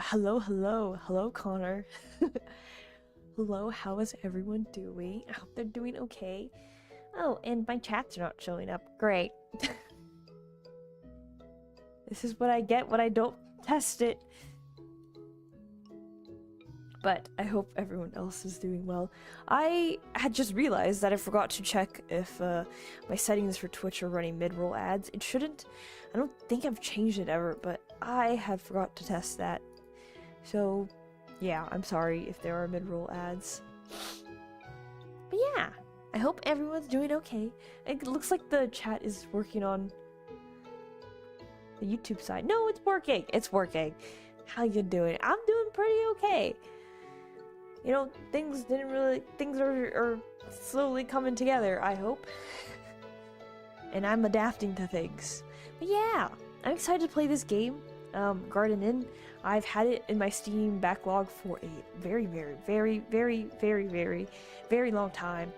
Hello, Connor. Hello, how is everyone doing? I hope they're doing okay. Oh, and my chats are not showing up. Great. This is what I get when I don't test it. But I hope everyone else is doing well. I had just realized that I forgot to check if my settings for Twitch are running mid-roll ads. It shouldn't. I don't think I've changed it ever, but I had forgot to test that. So, yeah, I'm sorry if there are mid-roll ads. But yeah, I hope everyone's doing okay. It looks like the chat is working on the YouTube side. No, it's working. It's working. How you doing? I'm doing pretty okay. You know, things are slowly coming together, I hope. And I'm adapting to things. But yeah, I'm excited to play this game, Garden Inn. I've had it in my Steam backlog for a very long time.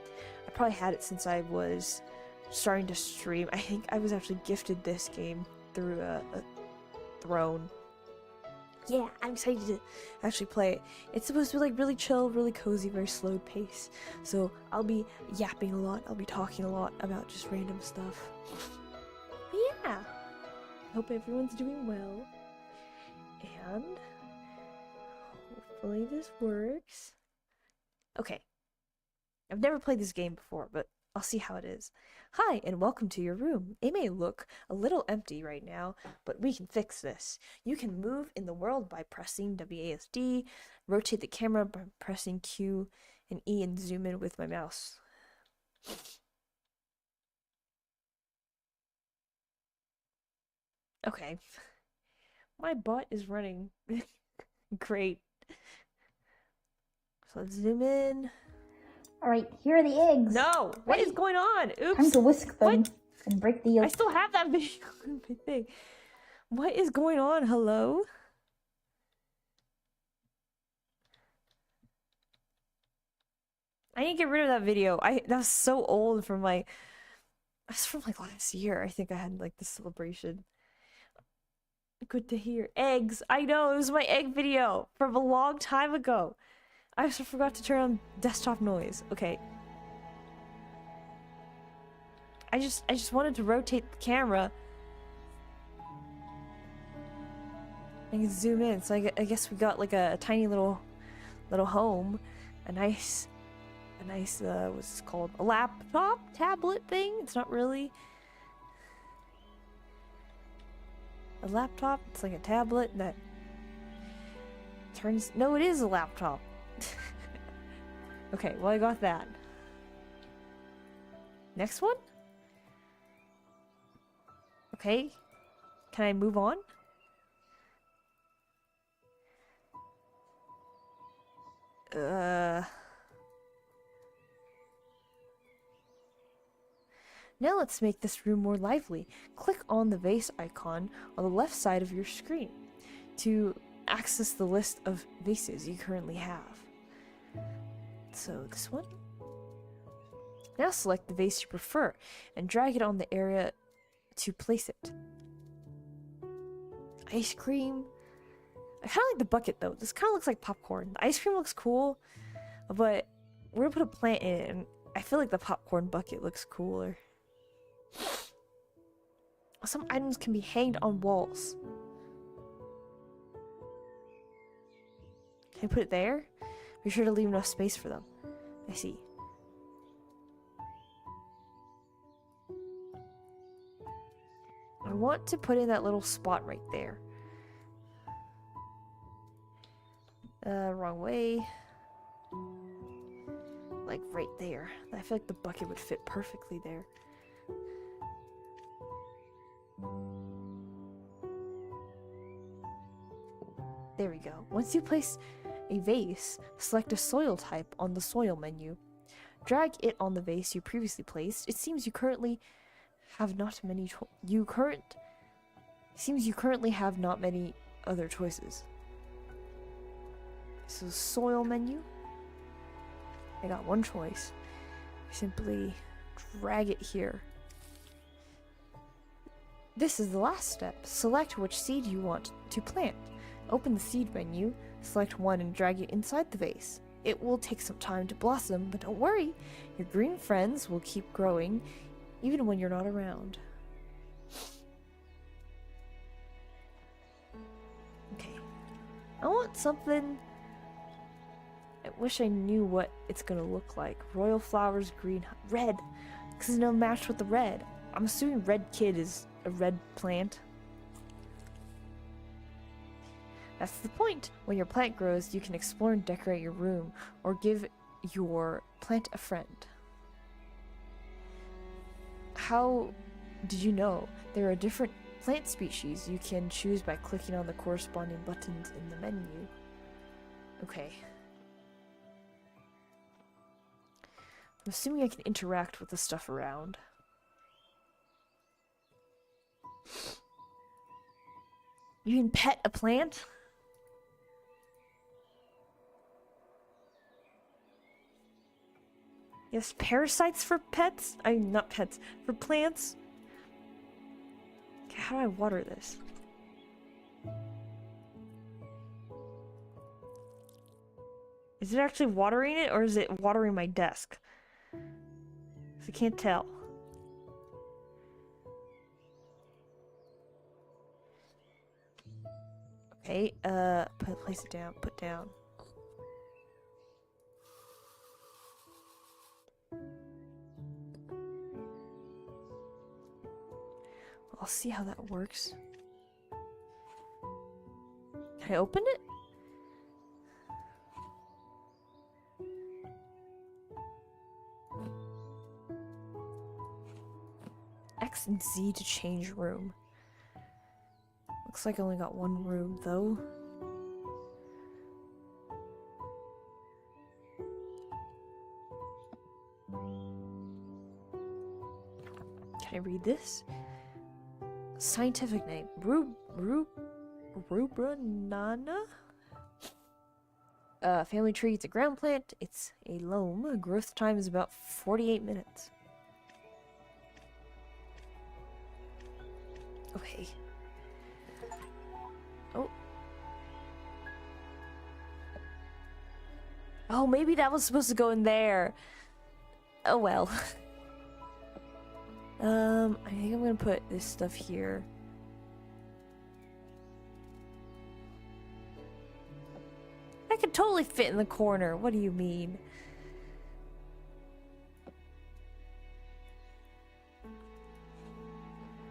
I probably had it since I was starting to stream. I think I was actually gifted this game through a throne. Yeah, I'm excited to actually play it. It's supposed to be like really chill, really cozy, very slow pace. So I'll be yapping a lot. I'll be talking a lot about just random stuff. But yeah, hope everyone's doing well. And hopefully this works. Okay. I've never played this game before, but I'll see how it is. Hi, and welcome to your room. It may look a little empty right now, but we can fix this. You can move in the world by pressing WASD, rotate the camera by pressing Q and E, and zoom in with my mouse. Okay. My bot is running. Great. So let's zoom in. Alright, here are the eggs. No! What is going on? Oops. Time to whisk them What? and break the yolk. I still have that video in my thing. What is going on? Hello? I need to get rid of that video. That was so old from like... That's from like last year. I think I had like the celebration. Good to hear. Eggs. I know, it was my egg video from a long time ago. I also forgot to turn on desktop noise. Okay. I just wanted to rotate the camera. I can zoom in. So I guess we got like a tiny little home, a nice what's this called? A laptop tablet thing. It's not really a laptop. It's like a tablet that turns. No, it is a laptop. Okay, well I got that. Next one? Okay. Can I move on? Now let's make this room more lively. Click on the vase icon on the left side of your screen to access the list of vases you currently have. So this one. Now select the vase you prefer and drag it on the area to place it. Ice cream. I kind of like the bucket though. This kind of looks like popcorn. The ice cream looks cool, but we're gonna put a plant in it, and I feel like the popcorn bucket looks cooler. Some items can be hanged on walls. Can I put it there? Be sure to leave enough space for them. I see. I want to put in that little spot right there. Wrong way. Like right there. I feel like the bucket would fit perfectly there. There we go. Once you place a vase, select a soil type on the soil menu. Drag it on the vase you previously placed. It seems you currently have not many have not many other choices. So soil menu. I got one choice. Simply drag it here. This is the last step. Select which seed you want to plant. Open the seed menu, select one and drag it inside the vase. It will take some time to blossom, but don't worry, your green friends will keep growing even when you're not around. Okay. I want something... I wish I knew what it's gonna look like. Royal flowers, green, red. Because it'll match with the red. I'm assuming red kid is a red plant. That's the point. When your plant grows, you can explore and decorate your room, or give your plant a friend. How did you know? There are different plant species you can choose by clicking on the corresponding buttons in the menu. Okay. I'm assuming I can interact with the stuff around. You can pet a plant? Yes, parasites for pets? I mean, not pets, for plants? Okay, how do I water this? Is it actually watering it, or is it watering my desk? 'Cause I can't tell. Okay, place it down, put down. I'll see how that works. Can I open it? X and Z to change room. Looks like I only got one room, though. Can I read this? Scientific name. Rubranana? Family tree, it's a ground plant. It's a loam. Growth time is about 48 minutes. Okay. Oh. Oh, maybe that was supposed to go in there. Oh well. I think I'm gonna put this stuff here. I could totally fit in the corner. What do you mean?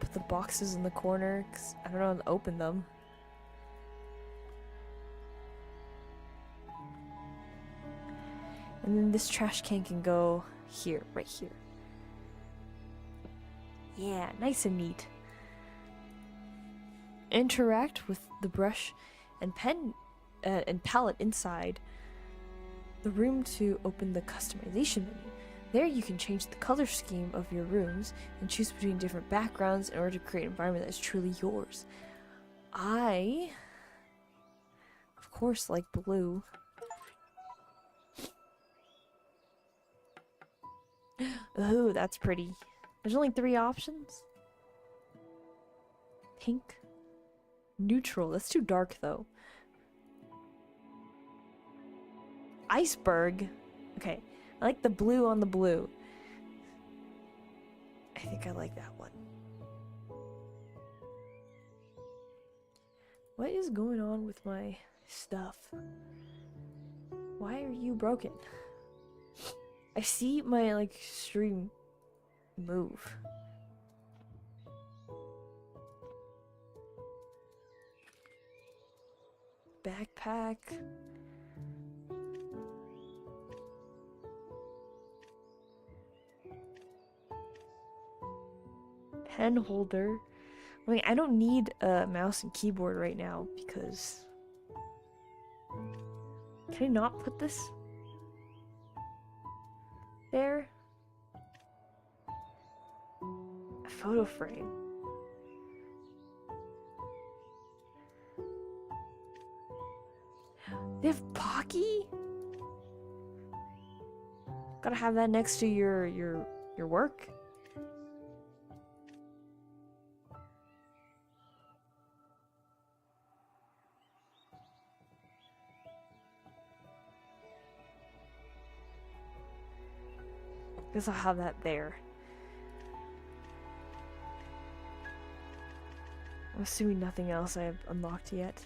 Put the boxes in the corner, because I don't know how to open them. And then this trash can go here, right here. Yeah, nice and neat. Interact with the brush and pen and palette inside the room to open the customization menu. There you can change the color scheme of your rooms and choose between different backgrounds in order to create an environment that is truly yours. I, of course, like blue. Ooh, that's pretty. There's only 3 options. Pink. Neutral. That's too dark, though. Iceberg. Okay. I like the blue on the blue. I think I like that one. What is going on with my stuff? Why are you broken? I see my, like, stream move. Backpack. Pen holder. I mean, I don't need a mouse and keyboard right now because... Can I not put this there? A photo frame. They have Pocky? Gotta have that next to your work. Guess I'll have that there. I'm assuming nothing else I have unlocked yet.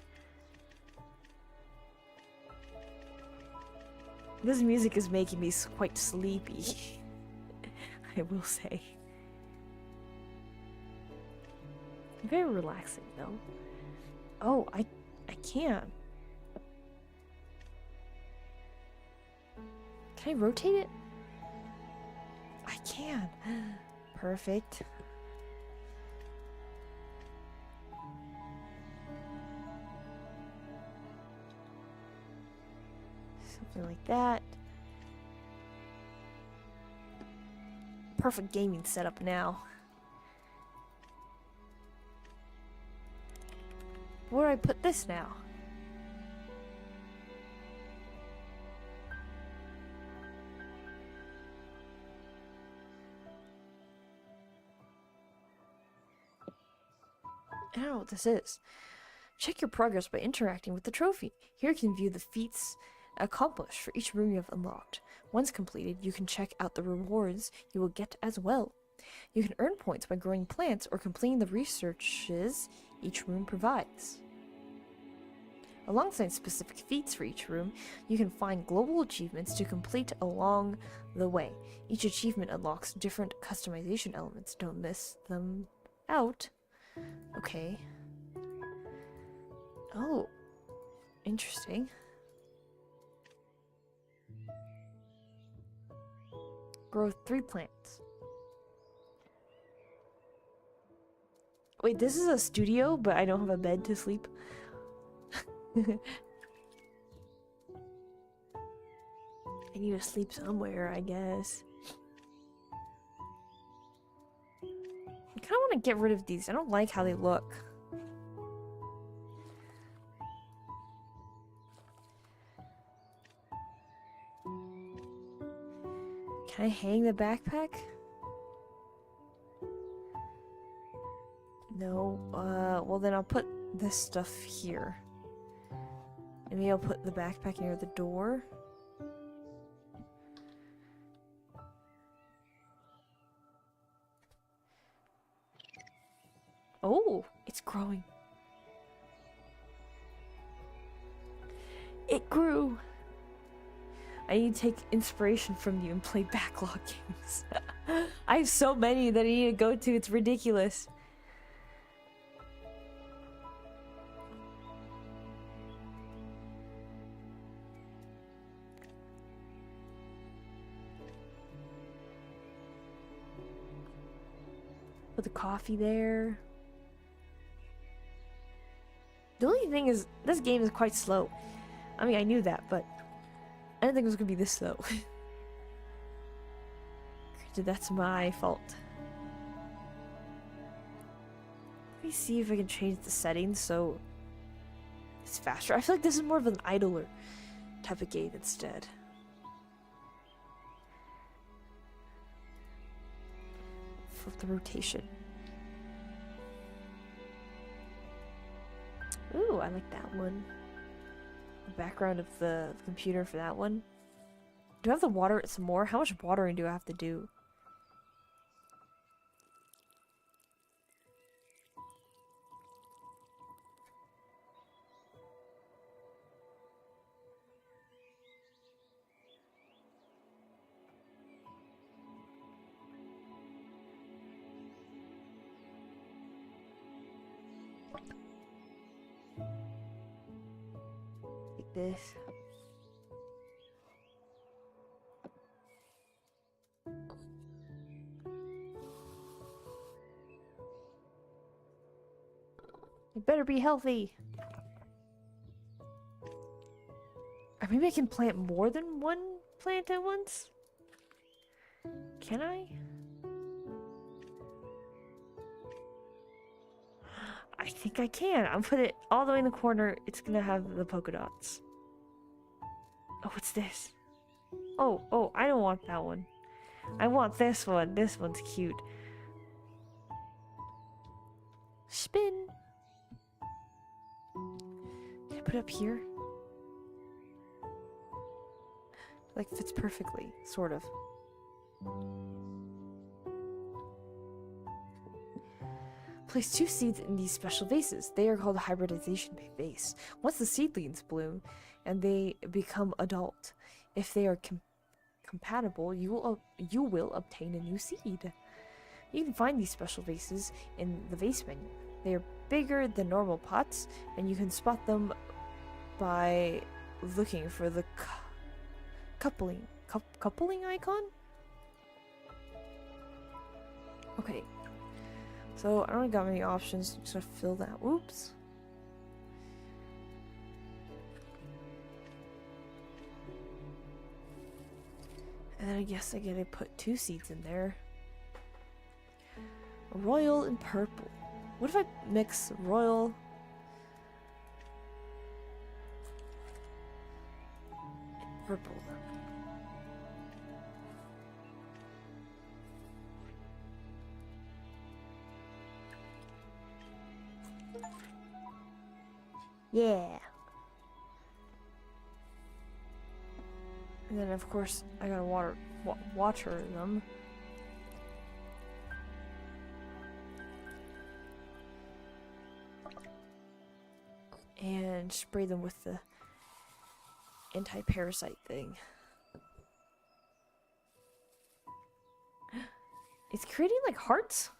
This music is making me quite sleepy. I will say. Very relaxing though. Oh, I can. Can I rotate it? I can. Perfect. Something like that. Perfect gaming setup now. Where do I put this now? I don't know what this is. Check your progress by interacting with the trophy. Here you can view the feats accomplished for each room you have unlocked. Once completed, you can check out the rewards you will get as well. You can earn points by growing plants or completing the researches each room provides. Alongside specific feats for each room, you can find global achievements to complete along the way. Each achievement unlocks different customization elements. Don't miss them out. Okay. Oh. Interesting. Grow 3 plants. Wait, this is a studio, but I don't have a bed to sleep. I need to sleep somewhere, I guess. I kind of want to get rid of these. I don't like how they look. Can I hang the backpack? No. Well then I'll put this stuff here. And maybe I'll put the backpack near the door. Oh, it's growing. It grew. I need to take inspiration from you and play backlog games. I have so many that I need to go to. It's ridiculous. Put the coffee there. The only thing is, this game is quite slow. I mean, I knew that, but I didn't think it was gonna be this slow. Granted, that's my fault. Let me see if I can change the settings so it's faster. I feel like this is more of an idler type of game instead. Flip the rotation. Ooh, I like that one. The background of the computer for that one. Do I have to water it some more? How much watering do I have to do? Like this. It better be healthy. Or maybe I can plant more than one plant at once? Can I? I think I can. I'll put it all the way in the corner. It's gonna have the polka dots. Oh, what's this? Oh, I don't want that one. I want this one. This one's cute. Spin. Can I put it up here? Like, fits perfectly, sort of. Place 2 seeds in these special vases. They are called hybridization vase. Once the seedlings bloom and they become adult, if they are compatible, you will obtain a new seed. You can find these special vases in the vase menu. They are bigger than normal pots, and you can spot them by looking for the coupling icon. Okay. So, I don't got many options, just gotta fill that. Oops. And then I guess I gotta put 2 seeds in there. Royal and purple. What if I mix royal and purple? Yeah. And then of course I gotta water them. And spray them with the anti-parasite thing. It's creating like hearts.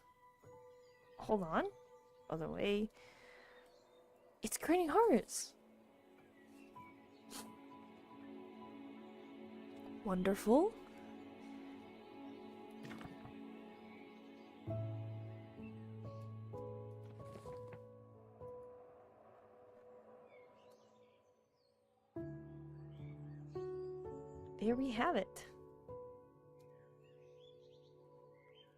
Hold on. Other way. It's creating hearts. Wonderful. There we have it.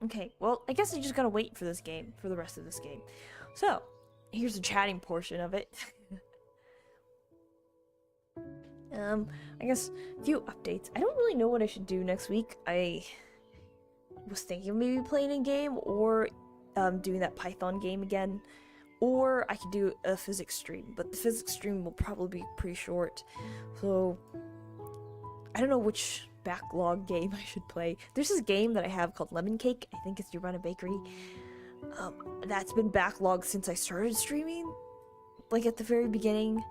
Okay, well, I guess I just gotta wait for this game, for the rest of this game. So, here's the chatting portion of it. I guess a few updates. I don't really know what I should do next week. I was thinking of maybe playing a game or doing that Python game again. Or I could do a physics stream, but the physics stream will probably be pretty short. So, I don't know which backlog game I should play. There's this game that I have called Lemon Cake. I think it's You Run a Bakery. That's been backlogged since I started streaming, like at the very beginning.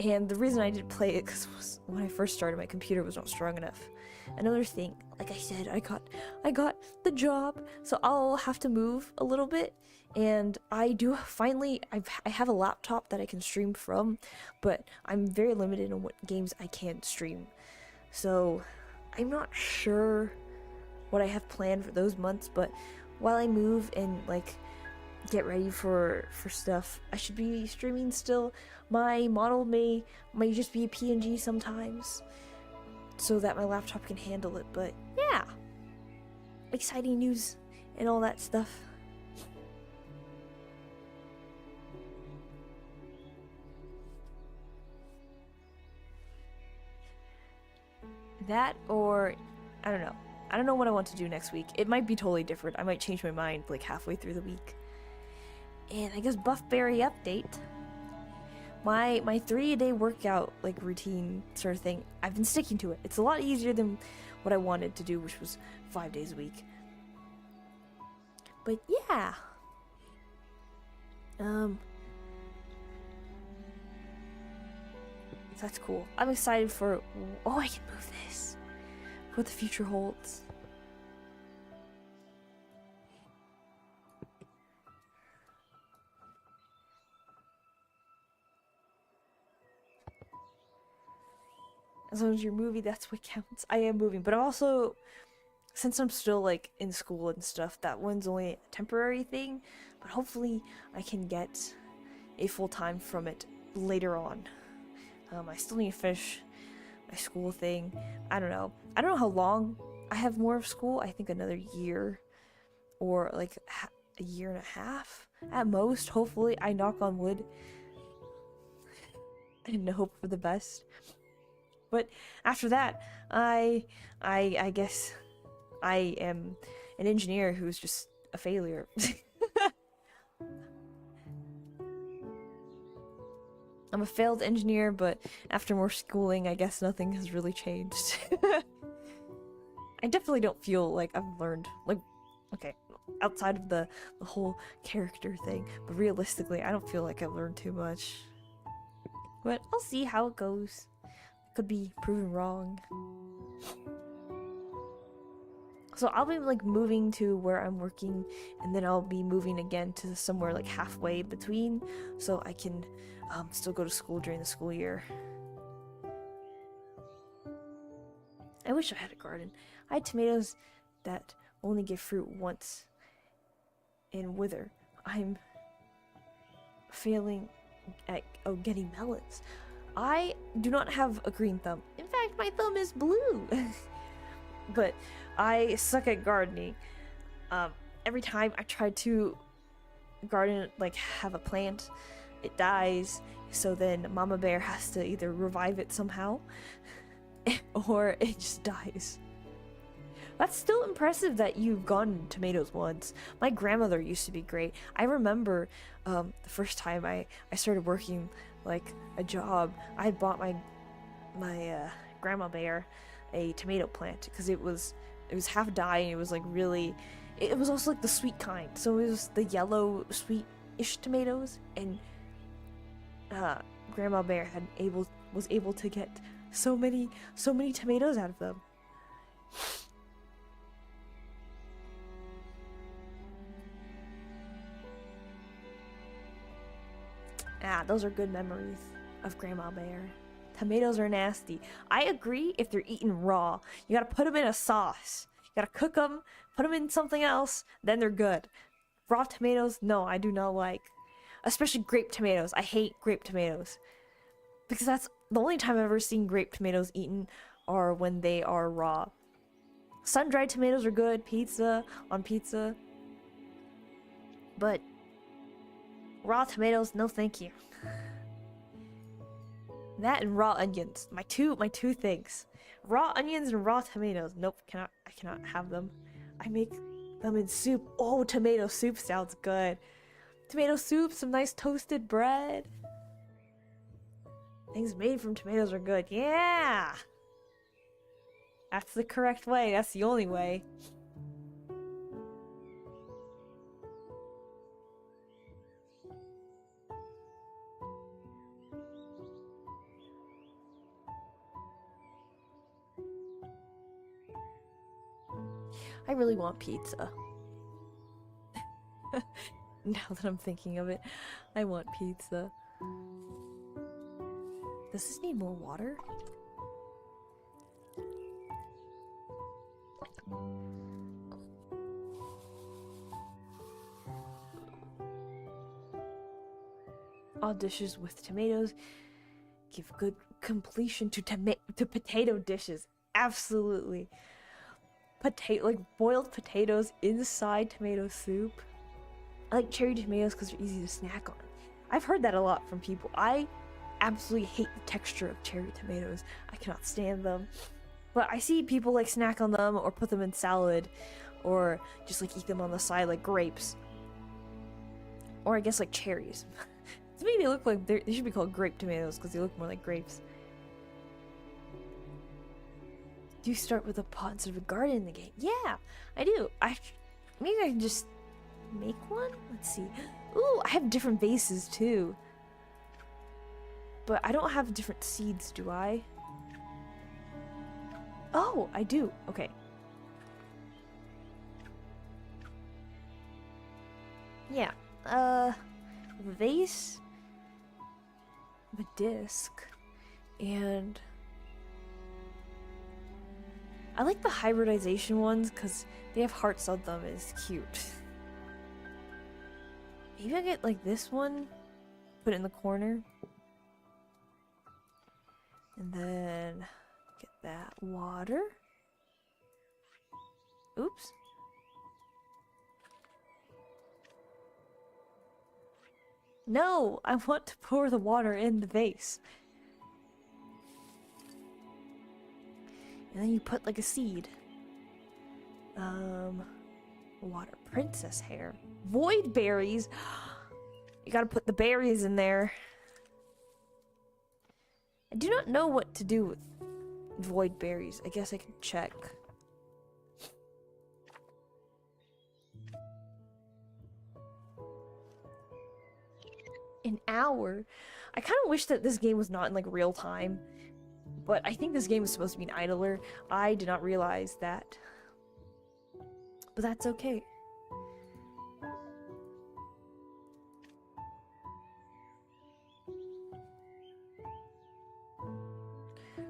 And the reason I didn't play it because when I first started, my computer was not strong enough. Another thing, like I said, I got the job, so I'll have to move a little bit. And I have a laptop that I can stream from, but I'm very limited on what games I can stream. So I'm not sure what I have planned for those months, but while I move and like get ready for stuff, I should be streaming still. My model may just be a PNG sometimes, so that my laptop can handle it. But yeah, exciting news and all that stuff. That, or I don't know. I don't know what I want to do next week. It might be totally different. I might change my mind like halfway through the week. And I guess Buffberry update. My 3-a-day workout like routine sort of thing, I've been sticking to it. It's a lot easier than what I wanted to do, which was 5 days a week. But yeah. That's cool. I'm excited for... Oh, I can move this. What the future holds. As long as you're moving, that's what counts. I am moving, but I'm also... Since I'm still, like, in school and stuff, that one's only a temporary thing. But hopefully I can get a full-time from it later on. I still need to finish my school thing. I don't know. I don't know how long I have more of school. I think another year or like a year and a half at most. Hopefully, I knock on wood and hope for the best. But after that, I guess I am an engineer who's just a failure. I'm a failed engineer, but after more schooling, I guess nothing has really changed. I definitely don't feel like I've learned, like, okay, outside of the whole character thing, but realistically, I don't feel like I've learned too much. But I'll see how it goes. Could be proven wrong. So I'll be like moving to where I'm working, and then I'll be moving again to somewhere like halfway between, so I can still go to school during the school year. I wish I had a garden. I had tomatoes that only give fruit once and wither. I'm failing at getting melons. I do not have a green thumb. In fact, my thumb is blue. But I suck at gardening. Every time I try to garden, like have a plant, it dies. So then Mama Bear has to either revive it somehow or it just dies. That's still impressive that you've gotten tomatoes once. My grandmother used to be great. I remember the first time I started working like a job, I bought my grandma bear a tomato plant because it was half dying. It was like really, it was also like the sweet kind, so it was the yellow sweet-ish tomatoes, and Grandma Bear was able to get so many tomatoes out of them. Those are good memories of Grandma Bear. Tomatoes are nasty. I agree if they're eaten raw. You gotta put them in a sauce. You gotta cook them, put them in something else, then they're good. Raw tomatoes, no, I do not like. Especially grape tomatoes. I hate grape tomatoes. Because that's the only time I've ever seen grape tomatoes eaten are when they are raw. Sun-dried tomatoes are good, on pizza. But raw tomatoes, no thank you. That and raw onions. My two things. Raw onions and raw tomatoes. Nope, I cannot have them. I make them in soup. Oh, tomato soup sounds good. Tomato soup, some nice toasted bread. Things made from tomatoes are good. Yeah! That's the correct way. That's the only way. I really want pizza. Now that I'm thinking of it, I want pizza. Does this need more water? All dishes with tomatoes give good completion to potato dishes. Absolutely. Like boiled potatoes inside tomato soup. I like cherry tomatoes because they're easy to snack on. I've heard that a lot from people. I absolutely hate the texture of cherry tomatoes. I cannot stand them. But I see people like snack on them or put them in salad or just like eat them on the side like grapes. Or I guess like cherries. To me they look like they should be called grape tomatoes because they look more like grapes. Do you start with a pot instead of a garden in the game? Yeah, I do. Maybe I can just make one? Let's see. Ooh, I have different vases too. But I don't have different seeds, do I? Oh, I do. Okay. Yeah. A vase, a disc, and I like the hybridization ones because they have hearts on them. It's cute. Maybe I get like this one, put it in the corner, and then get that water. Oops. No, I want to pour the water in the vase. And then you put like a seed. Water princess hair. Void berries. You gotta put the berries in there. I do not know what to do with void berries. I guess I can check. hour. I kind of wish that this game was not in like real time, but I think this game is supposed to be an idler. I did not realize that, but that's okay.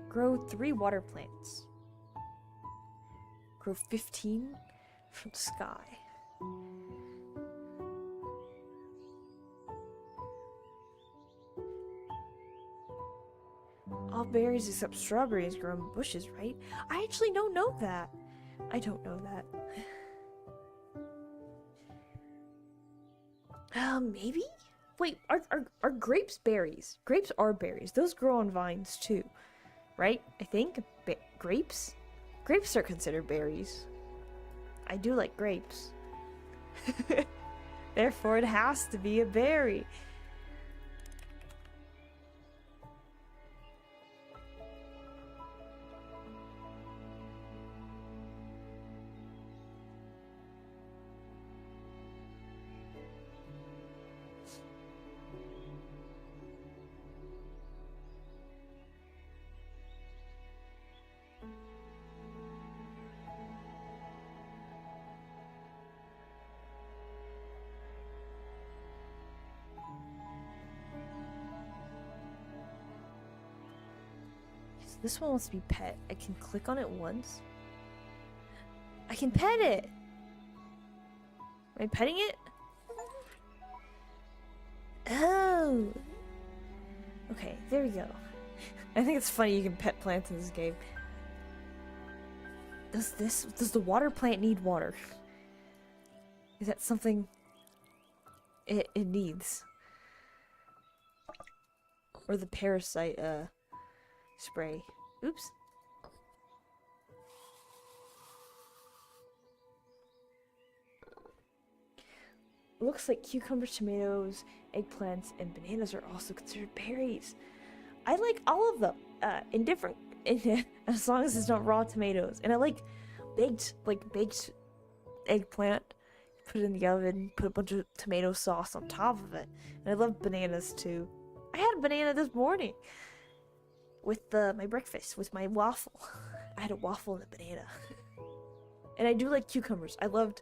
Grow 3 water plants. Grow 15 from sky. All berries except strawberries grow in bushes, right? I actually don't know that. I don't know that. Maybe? Wait, are grapes berries? Grapes are berries. Those grow on vines too, right? I think grapes? Grapes are considered berries. I do like grapes. Therefore, it has to be a berry. This one wants to be pet. I can click on it once. I can pet it! Am I petting it? Oh! Okay, there we go. I think it's funny you can pet plants in this game. Does the water plant need water? Is that something it needs? Or the parasite, spray. Oops. Looks like cucumbers, tomatoes, eggplants, and bananas are also considered berries. I like all of them, as long as it's not raw tomatoes. And I like baked eggplant. Put it in the oven, put a bunch of tomato sauce on top of it. And I love bananas too. I had a banana this morning with my breakfast, with my waffle. I had a waffle and a banana. And I do like cucumbers. I loved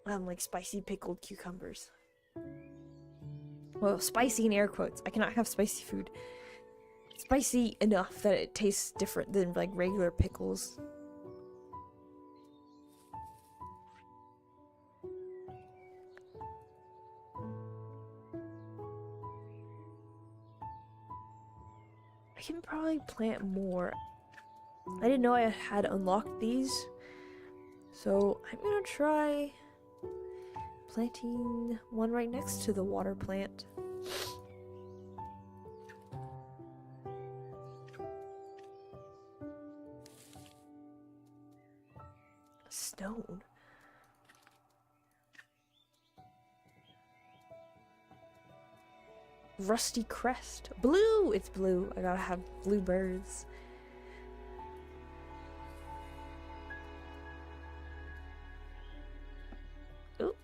like spicy pickled cucumbers. Well, spicy in air quotes. I cannot have spicy food. Spicy enough that it tastes different than like regular pickles. I can probably plant more. I didn't know I had unlocked these, so I'm gonna try planting one right next to the water plant. Stone. Rusty crest. Blue! It's blue. I gotta have blue birds. Ooh.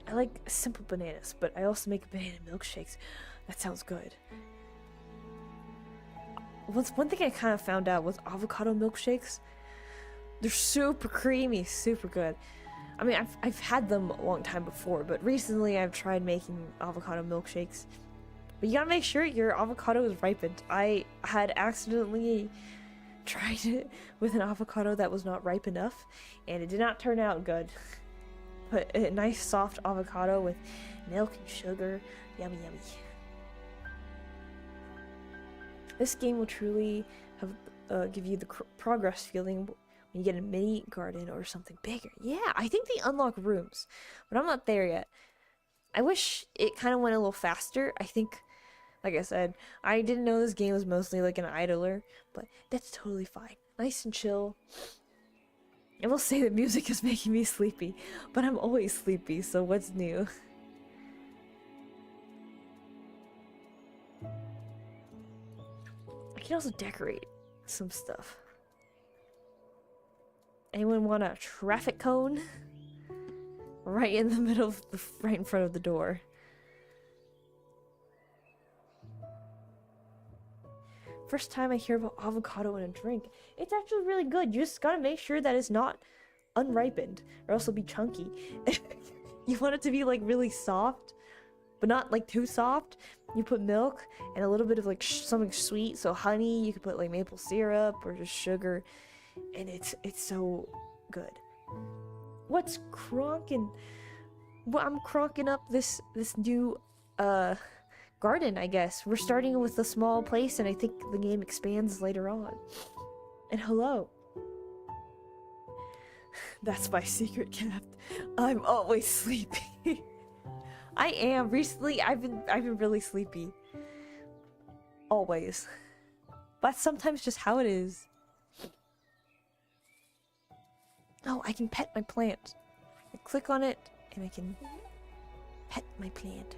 I like simple bananas, but I also make banana milkshakes. That sounds good. One thing I kind of found out was avocado milkshakes. They're super creamy, super good. I mean, I've had them a long time before, but recently I've tried making avocado milkshakes. But you gotta make sure your avocado is ripened. I had accidentally tried it with an avocado that was not ripe enough, and it did not turn out good. But a nice soft avocado with milk and sugar, yummy yummy. This game will truly have give you the progress feeling when you get a mini garden or something bigger. Yeah, I think they unlock rooms, but I'm not there yet. I wish it kind of went a little faster. I think, like I said, I didn't know this game was mostly like an idler, but that's totally fine. Nice and chill. I will say the music is making me sleepy, but I'm always sleepy, so what's new? can also decorate some stuff. Anyone want a traffic cone? Right in the middle of the, right in front of the door. First time I hear about avocado in a drink. It's actually really good. You just gotta make sure that it's not unripened, or else it'll be chunky. You want it to be like really soft, but not like too soft. You put milk and a little bit of like something sweet, so honey. You could put like maple syrup or just sugar, and it's so good. What's cronking? Well, I'm cronking up this new garden, I guess. We're starting with a small place, and I think the game expands later on. And hello. That's my secret cat. I'm always sleepy. I am. Recently, I've been really sleepy. Always. But sometimes just how it is. Oh, I can pet my plant. I click on it, and I can pet my plant.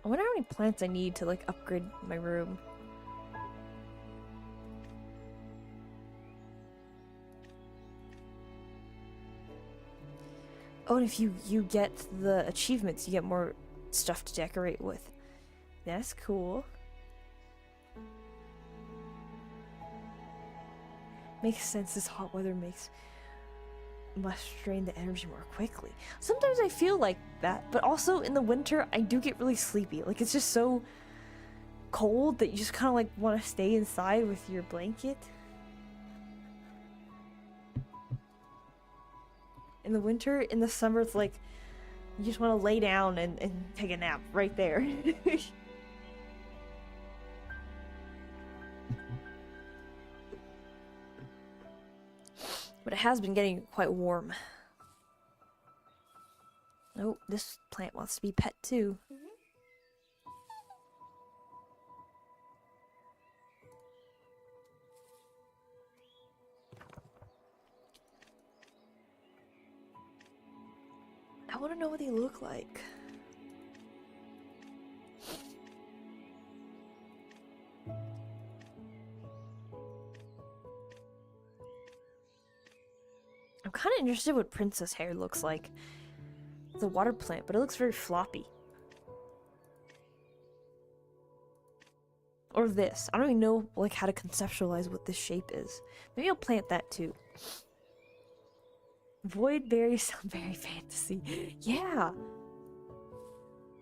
I wonder how many plants I need to like upgrade my room. Oh, and if you get the achievements, you get more stuff to decorate with. That's cool. Makes sense, this hot weather must drain the energy more quickly. Sometimes I feel like that, but also in the winter I do get really sleepy. Like it's just so cold that you just kind of like want to stay inside with your blanket. In the winter, in the summer, it's like you just want to lay down and take a nap right there. But it has been getting quite warm. Oh, this plant wants to be pet too. I want to know what they look like. I'm kind of interested what princess hair looks like. It's a water plant, but it looks very floppy. Or this. I don't even know like how to conceptualize what this shape is. Maybe I'll plant that too. Void berries sound very fantasy. Yeah.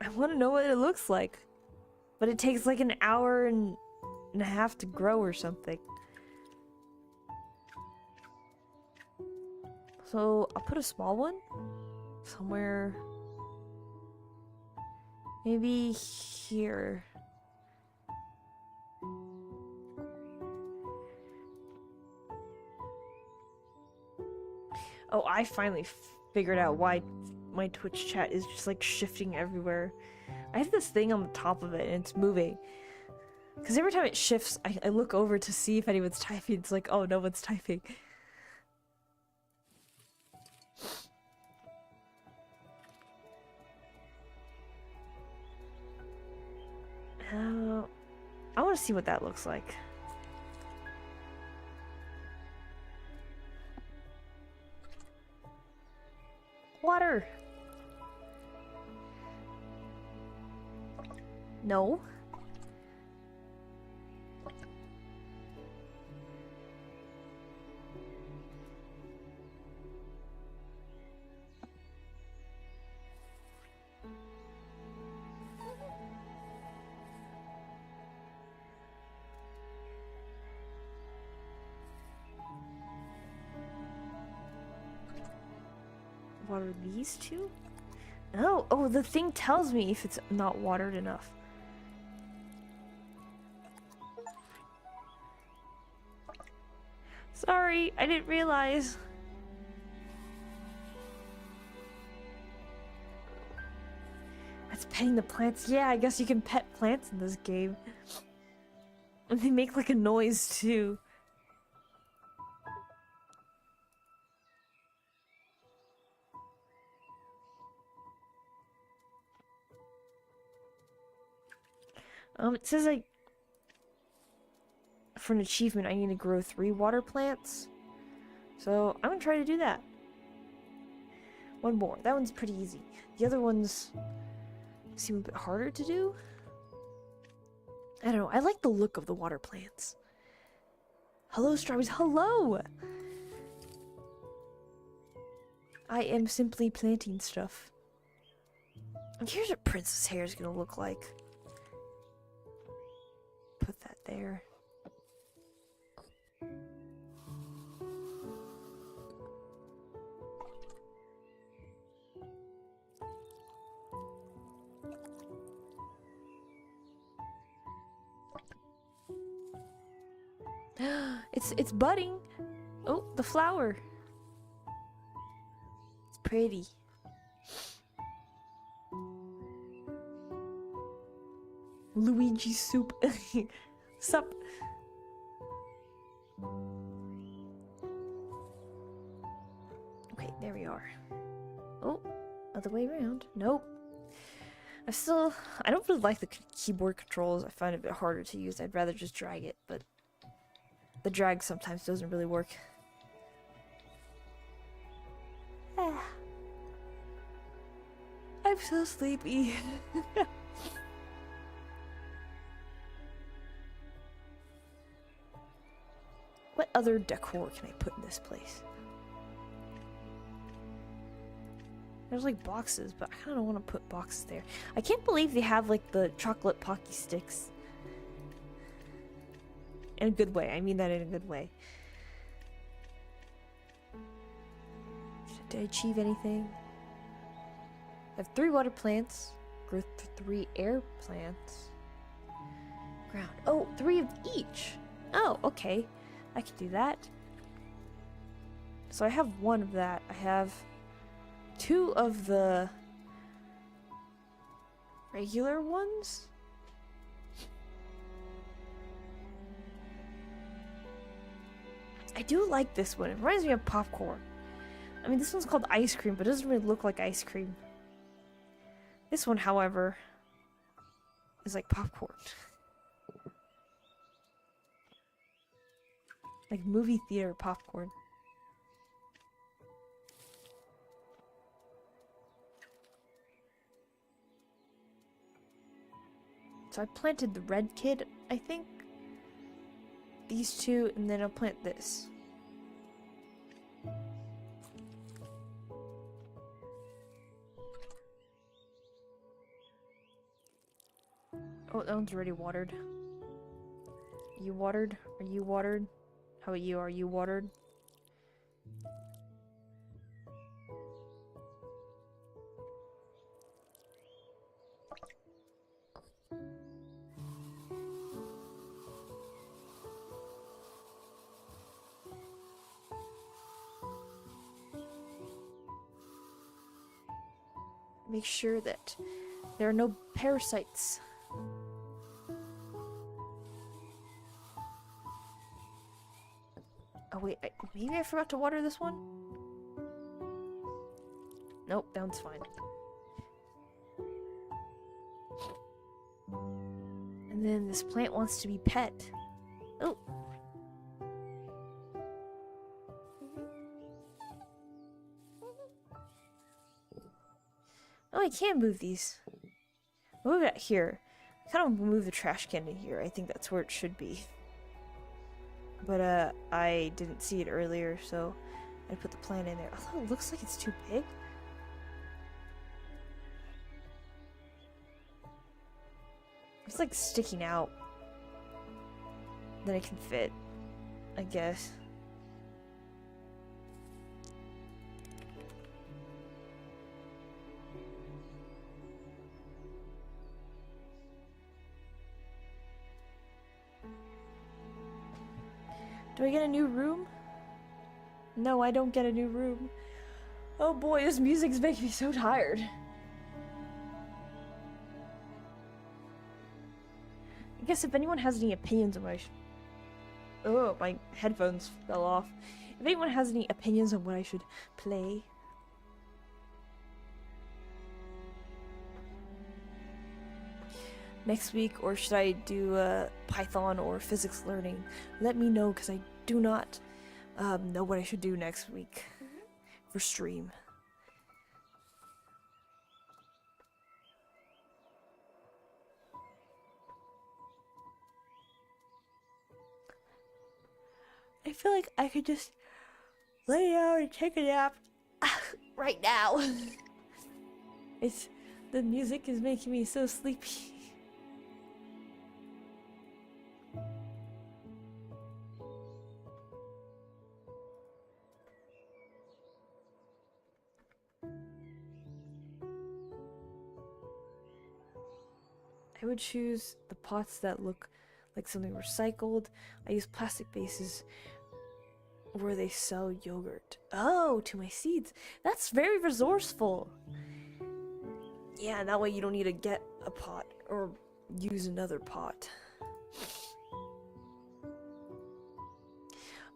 I want to know what it looks like. But it takes like an hour and a half to grow or something. So I'll put a small one somewhere. Maybe here. Oh, I finally figured out why my Twitch chat is just like shifting everywhere. I have this thing on the top of it and it's moving. Because every time it shifts, I look over to see if anyone's typing. It's like, oh, no one's typing. I want to see what that looks like. Water! No. Water these two? No. Oh, the thing tells me if it's not watered enough. Sorry, I didn't realize. That's petting the plants. Yeah, I guess you can pet plants in this game. And they make like a noise too. It says like for an achievement I need to grow 3 water plants. So I'm gonna try to do that. One more. That one's pretty easy. The other ones seem a bit harder to do. I don't know. I like the look of the water plants. Hello, strawberries. Hello! I am simply planting stuff. And here's what Princess hair is gonna look like. Put that there. It's budding. Oh, the flower. It's pretty. Luigi soup. Sup. Okay, there we are. Oh, other way around. Nope. I don't really like the keyboard controls. I find it a bit harder to use. I'd rather just drag it, but the drag sometimes doesn't really work. Ah. I'm so sleepy. What other decor can I put in this place? There's like boxes, but I kind of don't want to put boxes there. I can't believe they have like the chocolate Pocky sticks. In a good way. I mean that in a good way. Did I achieve anything? I have 3 water plants. Grow 3 air plants. Ground. Oh, 3 of each. Oh, okay. I can do that. So I have 1 of that. I have 2 of the regular ones. I do like this one. It reminds me of popcorn. I mean, this one's called ice cream, but it doesn't really look like ice cream. This one, however, is like popcorn. Like movie theater popcorn. So I planted the red kid, I think. These 2, and then I'll plant this. Oh, that one's already watered. You watered? Are you watered? How about you? Are you watered? Make sure that there are no parasites. Oh wait, maybe I forgot to water this one? Nope, that one's fine. And then this plant wants to be pet. Oh. Oh, I can move these. I'll move it here. I kind of want to move the trash can in here. I think that's where it should be. But, I didn't see it earlier, so I put the plant in there. Although it looks like it's too big. It's like sticking out. Then it can fit, I guess. Do I get a new room? No, I don't get a new room. Oh boy, this music's making me so tired. I guess if anyone has any opinions on what I should... Oh, my headphones fell off. If anyone has any opinions on what I should play... next week, or should I do Python or physics learning? Let me know, because I do not know what I should do next week for stream. I feel like I could just lay down and take a nap right now. The music is making me so sleepy. I would choose the pots that look like something recycled. I use plastic bases where they sell yogurt. Oh, to my seeds. That's very resourceful. Yeah, that way you don't need to get a pot or use another pot.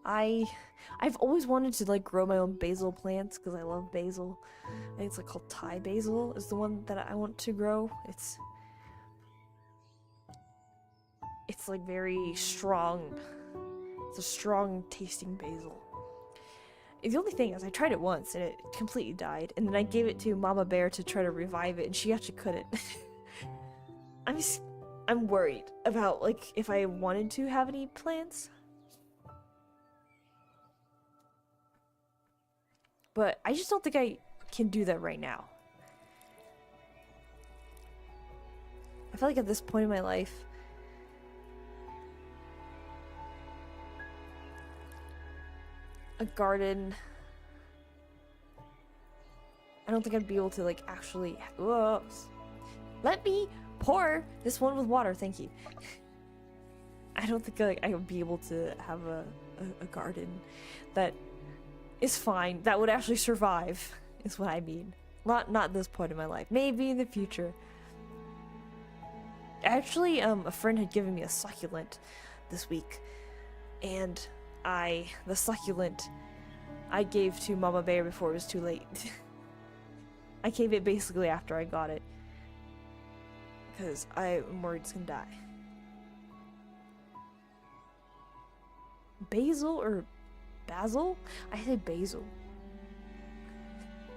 I've always wanted to like grow my own basil plants because I love basil. I think it's like called Thai basil is the one that I want to grow. It's like very strong. It's a strong tasting basil. The only thing is I tried it once and it completely died, and then I gave it to Mama Bear to try to revive it and she actually couldn't. I'm worried about like if I wanted to have any plants. But I just don't think I can do that right now. I feel like at this point in my life, a garden, I don't think I'd be able to like actually, whoa, let me pour this one with water, thank you. I don't think like, I would be able to have a garden that is fine, that would actually survive, is what I mean. Not at this point in my life, maybe in the future. Actually, a friend had given me a succulent this week, and the succulent I gave to Mama Bear before it was too late. I gave it basically after I got it, because I'm worried it's gonna die. Basil or basil? I say basil.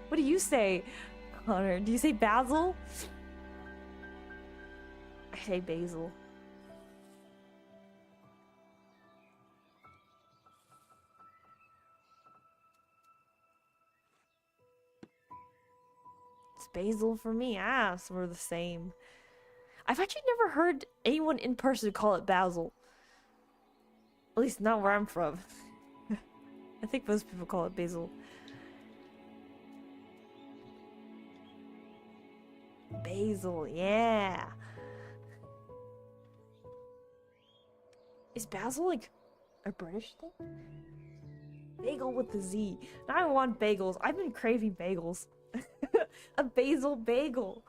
What do you say, Connor? Do you say basil? I say basil. It's basil for me. Ah, so we're the same. I've actually never heard anyone in person call it basil. At least not where I'm from. I think most people call it basil. Basil, yeah. Is basil like a British thing? Bagel with the Z. Now I want bagels. I've been craving bagels. A basil bagel.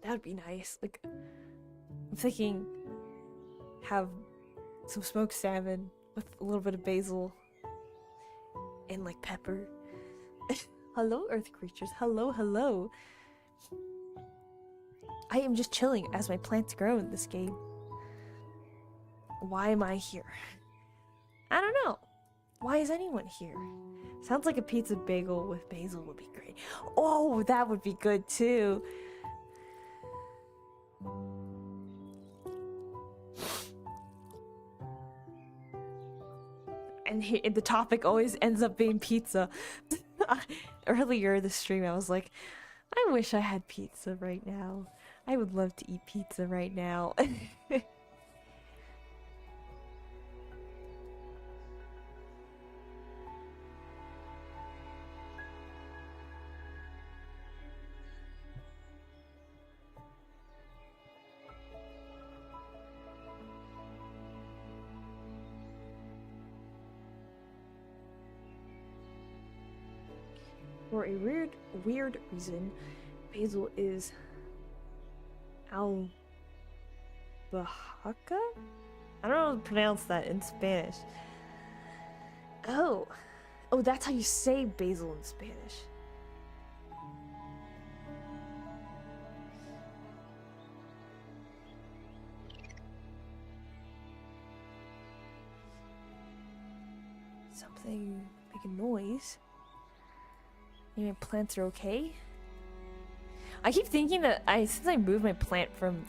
That would be nice. Like, I'm thinking have some smoked salmon with a little bit of basil and like pepper. Hello, earth creatures. Hello, hello. I am just chilling as my plants grow in this game. Why am I here? I don't know. Why is anyone here? Sounds like a pizza bagel with basil would be great. Oh, that would be good too. And the topic always ends up being pizza. Earlier in the stream, I was like, I wish I had pizza right now. I would love to eat pizza right now. For a weird reason, basil is albahaca? I don't know how to pronounce that in Spanish. Oh, that's how you say basil in Spanish. nothing making noise. Maybe my plants are okay. I keep thinking that since I moved my plant from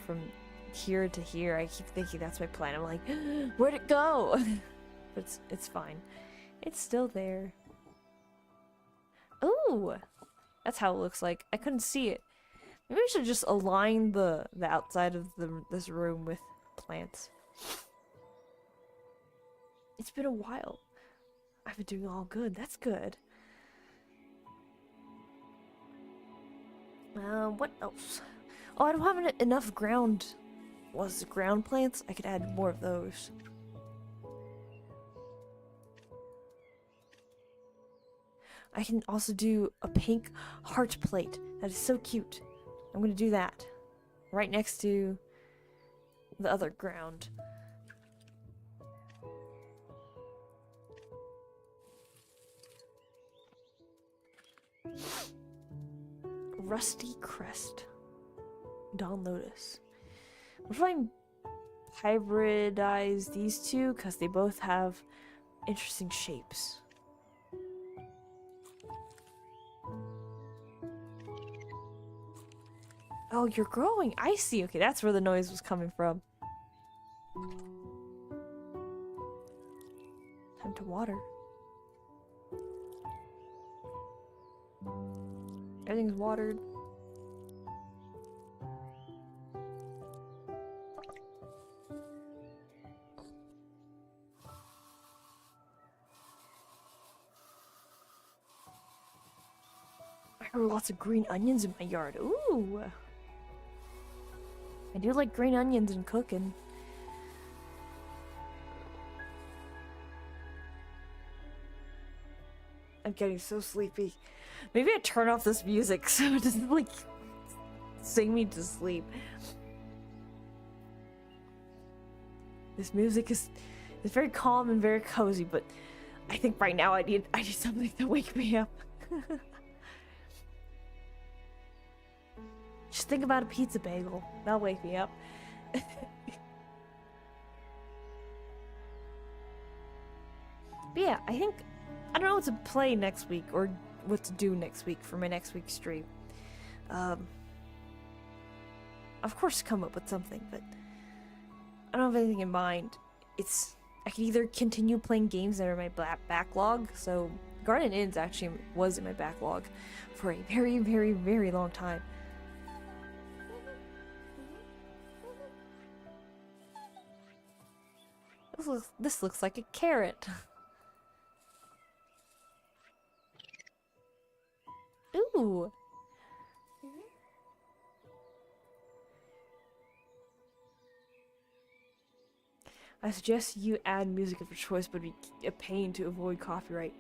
here to here, I keep thinking that's my plant. I'm like, where'd it go? But it's fine. It's still there. Ooh, that's how it looks like. I couldn't see it. Maybe I should just align the outside of this room with plants. It's been a while. I've been doing all good. That's good. What else? Oh, I don't have enough ground. Ground plants? I could add more of those. I can also do a pink heart plate. That is so cute. I'm gonna do that. Right next to the other ground. Rusty crest. Dawn lotus. What if I hybridize these two? Because they both have interesting shapes. Oh, you're growing. I see. Okay, that's where the noise was coming from. Time to water. Everything's watered. I grew lots of green onions in my yard. Ooh! I do like green onions and cooking. I'm getting so sleepy. Maybe I turn off this music so it doesn't like sing me to sleep. This music is very calm and very cozy, but I think right now I need something to wake me up. Just think about a pizza bagel. That'll wake me up. But yeah, I don't know what to play next week or what to do next week for my next week's stream. Of course come up with something, but I don't have anything in mind. I can either continue playing games that are in my backlog, so Garden Inns actually was in my backlog for a very, very, very long time. This looks like a carrot. Ooh. I suggest you add music of your choice, but it'd be a pain to avoid copyright.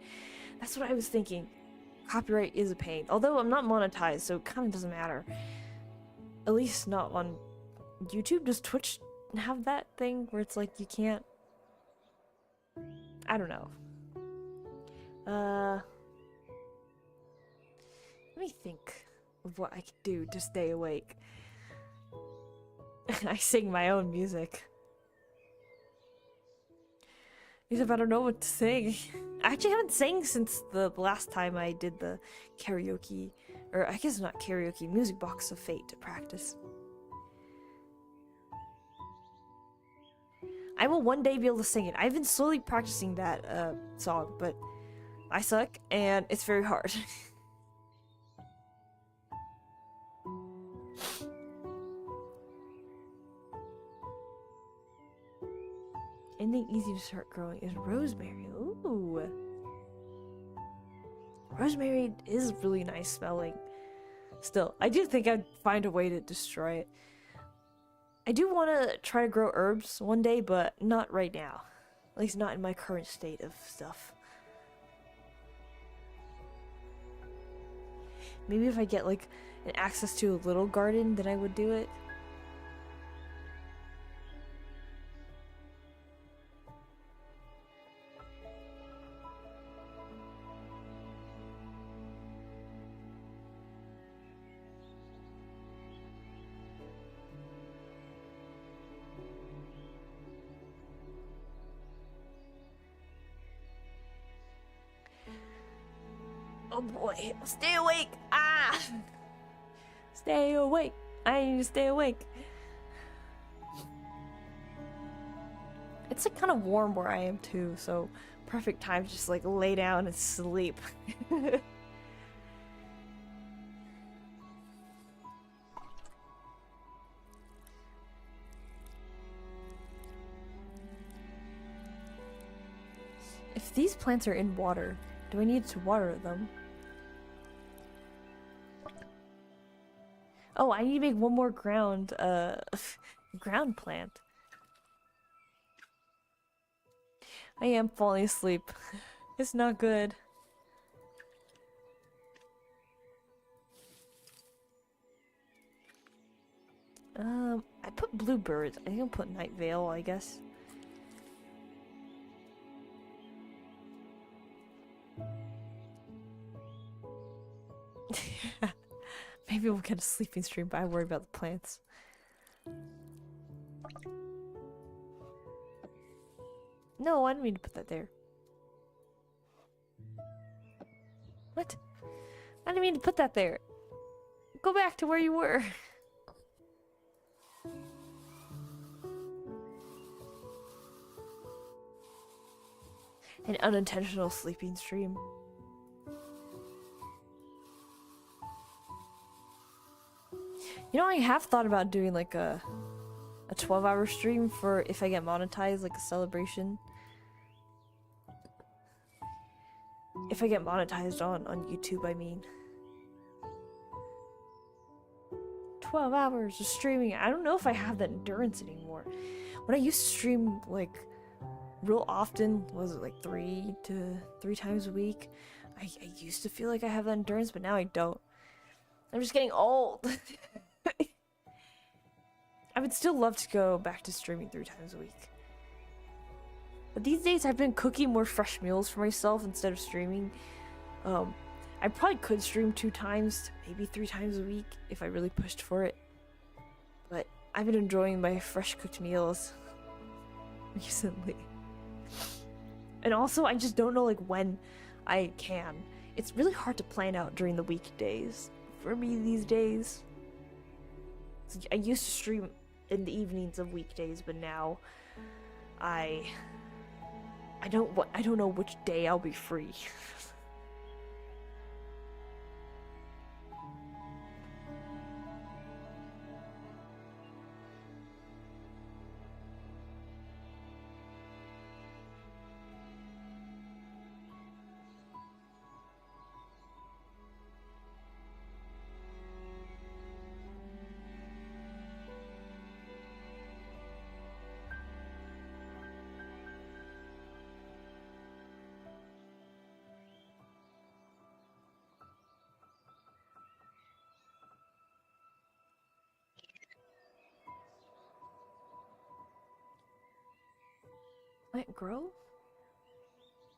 That's what I was thinking. Copyright is a pain. Although I'm not monetized, so it kind of doesn't matter. At least not on YouTube. Does Twitch have that thing where it's like you can't... I don't know. Let me think of what I could do to stay awake. I sing my own music. Because I don't know what to sing. I actually haven't sang since the last time I did the karaoke, or I guess not karaoke, music box of fate to practice. I will one day be able to sing it. I've been slowly practicing that song, but I suck and it's very hard. Anything easy to start growing is rosemary. Ooh. Rosemary is really nice smelling. Still, I do think I'd find a way to destroy it. I do want to try to grow herbs one day, but not right now. At least not in my current state of stuff. Maybe if I get like an access to a little garden, then I would do it. Oh boy, stay awake! Ah! Stay awake! I need to stay awake. It's like kind of warm where I am too, so perfect time to just like lay down and sleep. If these plants are in water, do I need to water them? Oh, I need to make one more ground plant. I am falling asleep. It's not good. I put bluebirds. I think I'll put night veil, I guess. Maybe we'll get a sleeping stream, but I worry about the plants. No, I didn't mean to put that there. What? I didn't mean to put that there. Go back to where you were. An unintentional sleeping stream. You know, I have thought about doing like a 12-hour stream for if I get monetized, like a celebration. If I get monetized on YouTube, I mean. 12 hours of streaming. I don't know if I have that endurance anymore. When I used to stream like real often, was it like three times a week? I used to feel like I have that endurance, but now I don't. I'm just getting old. I would still love to go back to streaming 3 times a week. But these days I've been cooking more fresh meals for myself instead of streaming. I probably could stream 2 times, maybe 3 times a week if I really pushed for it. But I've been enjoying my fresh cooked meals recently. And also I just don't know like when I can. It's really hard to plan out during the weekdays for me these days. I used to stream in the evenings of weekdays, but now I don't know which day I'll be free. Plant grow?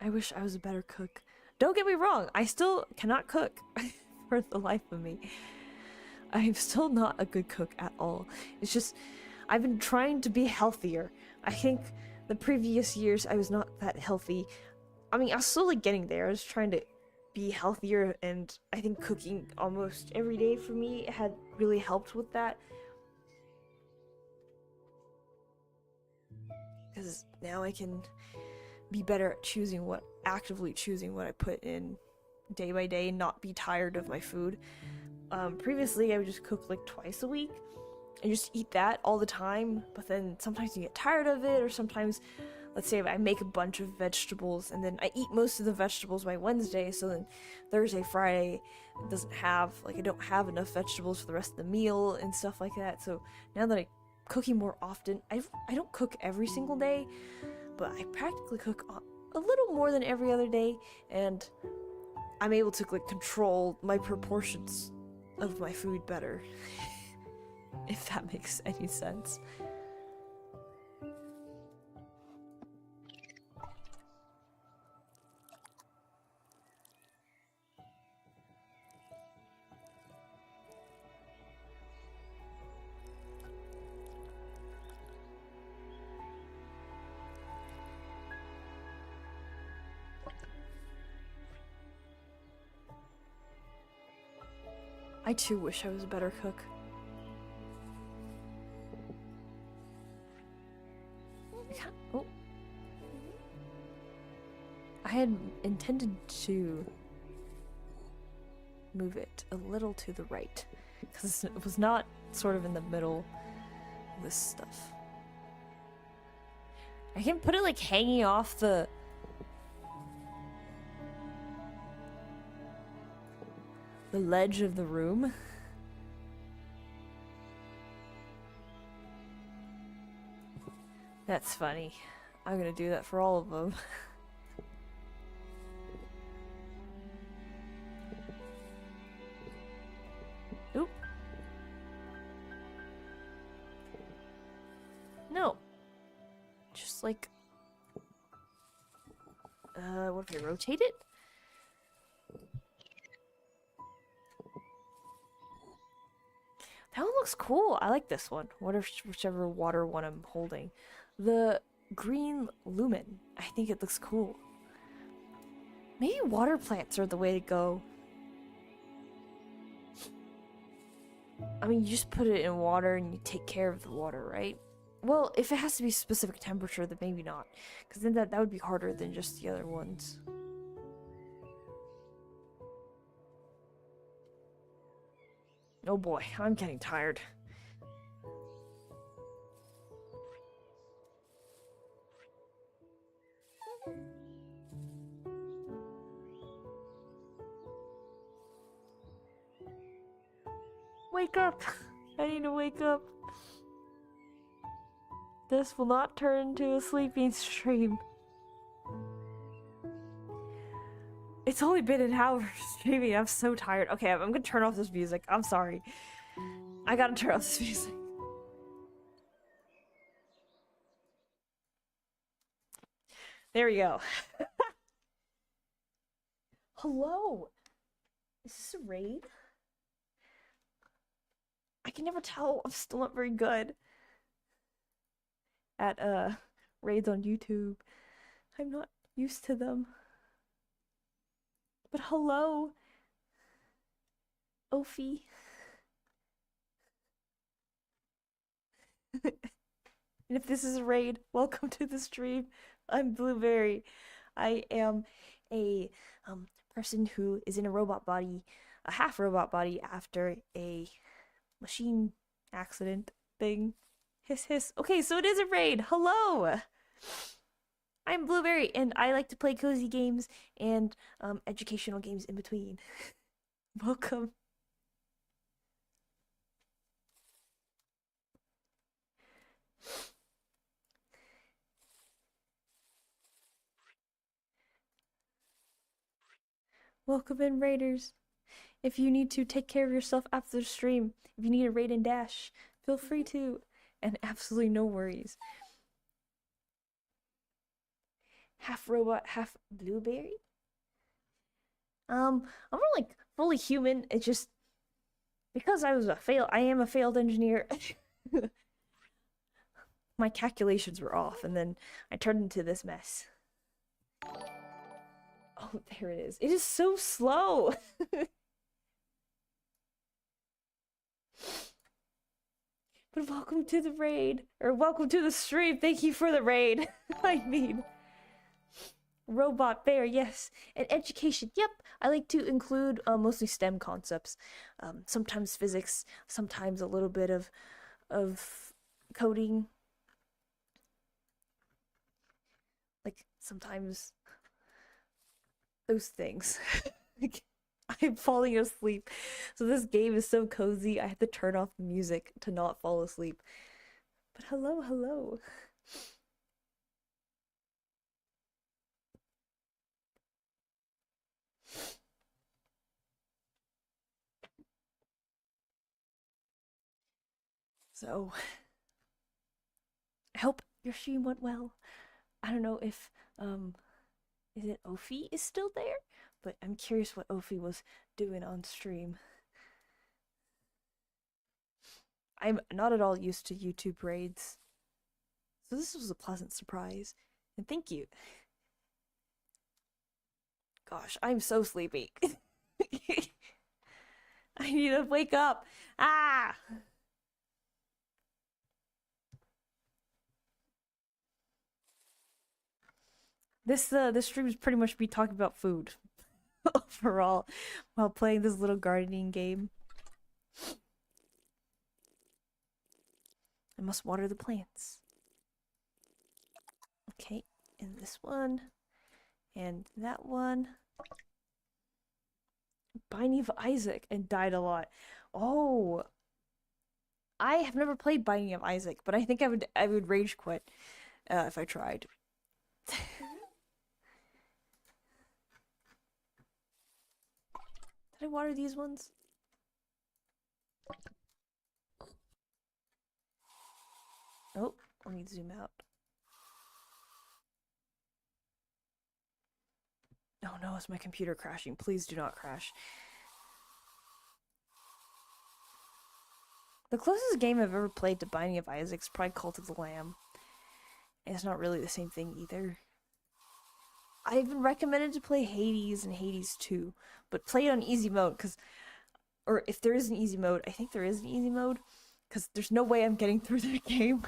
I wish I was a better cook. Don't get me wrong, I still cannot cook for the life of me. I'm still not a good cook at all. It's just, I've been trying to be healthier. I think the previous years I was not that healthy. I mean, I was slowly getting there. I was trying to be healthier, and I think cooking almost every day for me had really helped with that. Because now I can be better at actively choosing what I put in day by day and not be tired of my food. Previously, I would just cook like twice a week and just eat that all the time, but then sometimes you get tired of it, or sometimes, let's say I make a bunch of vegetables and then I eat most of the vegetables by Wednesday, so then Thursday, Friday I don't have enough vegetables for the rest of the meal and stuff like that. So now that I'm cooking more often, I don't cook every single day, but I practically cook a little more than every other day, and I'm able to like control my proportions of my food better. If that makes any sense. I too wish I was a better cook. Oh. I had intended to move it a little to the right, because it was not sort of in the middle of this stuff. I can put it like hanging off the ledge of the room. That's funny. I'm gonna do that for all of them. Oop. No. Just like... what if I rotate it? That one looks cool. I like this one. Whichever water one I'm holding. The green lumen. I think it looks cool. Maybe water plants are the way to go. I mean, you just put it in water and you take care of the water, right? Well, if it has to be a specific temperature, then maybe not. Because then that would be harder than just the other ones. Oh boy, I'm getting tired. Wake up! I need to wake up. This will not turn into a sleeping stream. It's only been an hour streaming. I'm so tired. Okay, I'm gonna turn off this music. I'm sorry. I gotta turn off this music. There we go. Hello! Is this a raid? I can never tell. I'm still not very good at raids on YouTube. I'm not used to them. But hello, Ophi. And if this is a raid, welcome to the stream. I'm Blueberry. I am a person who is in a robot body, a half robot body after a machine accident thing. Hiss hiss. Okay, so it is a raid. Hello! I'm Blueberry, and I like to play cozy games and educational games in between. Welcome. Welcome in, raiders. If you need to take care of yourself after the stream, if you need a raid and dash, feel free to, and absolutely no worries. Half robot, half blueberry? I'm not like fully human. It's just because I am a failed engineer. My calculations were off, and then I turned into this mess. Oh, there it is. It is so slow. But welcome to the raid, or welcome to the stream. Thank you for the raid. I mean, robot bear, yes, and education. Yep, I like to include mostly STEM concepts. Sometimes physics, sometimes a little bit of coding. Like sometimes those things. I'm falling asleep. So this game is so cozy, I have to turn off the music to not fall asleep. But hello, hello. So, I hope your stream went well. I don't know if, is it Ophi is still there? But I'm curious what Ophi was doing on stream. I'm not at all used to YouTube raids. So this was a pleasant surprise. And thank you. Gosh, I'm so sleepy. I need to wake up. Ah! This stream is pretty much me talking about food overall while playing this little gardening game. I must water the plants. Okay, and this one, and that one. Binding of Isaac and died a lot. Oh, I have never played Binding of Isaac, but I think I would rage quit if I tried. Did I water these ones? Oh, let me zoom out. Oh no, is my computer crashing? Please do not crash. The closest game I've ever played to Binding of Isaac is probably Cult of the Lamb. And it's not really the same thing either. I've been recommended to play Hades and Hades 2, but play it on easy mode, or if there is an easy mode, I think there is an easy mode, because there's no way I'm getting through the game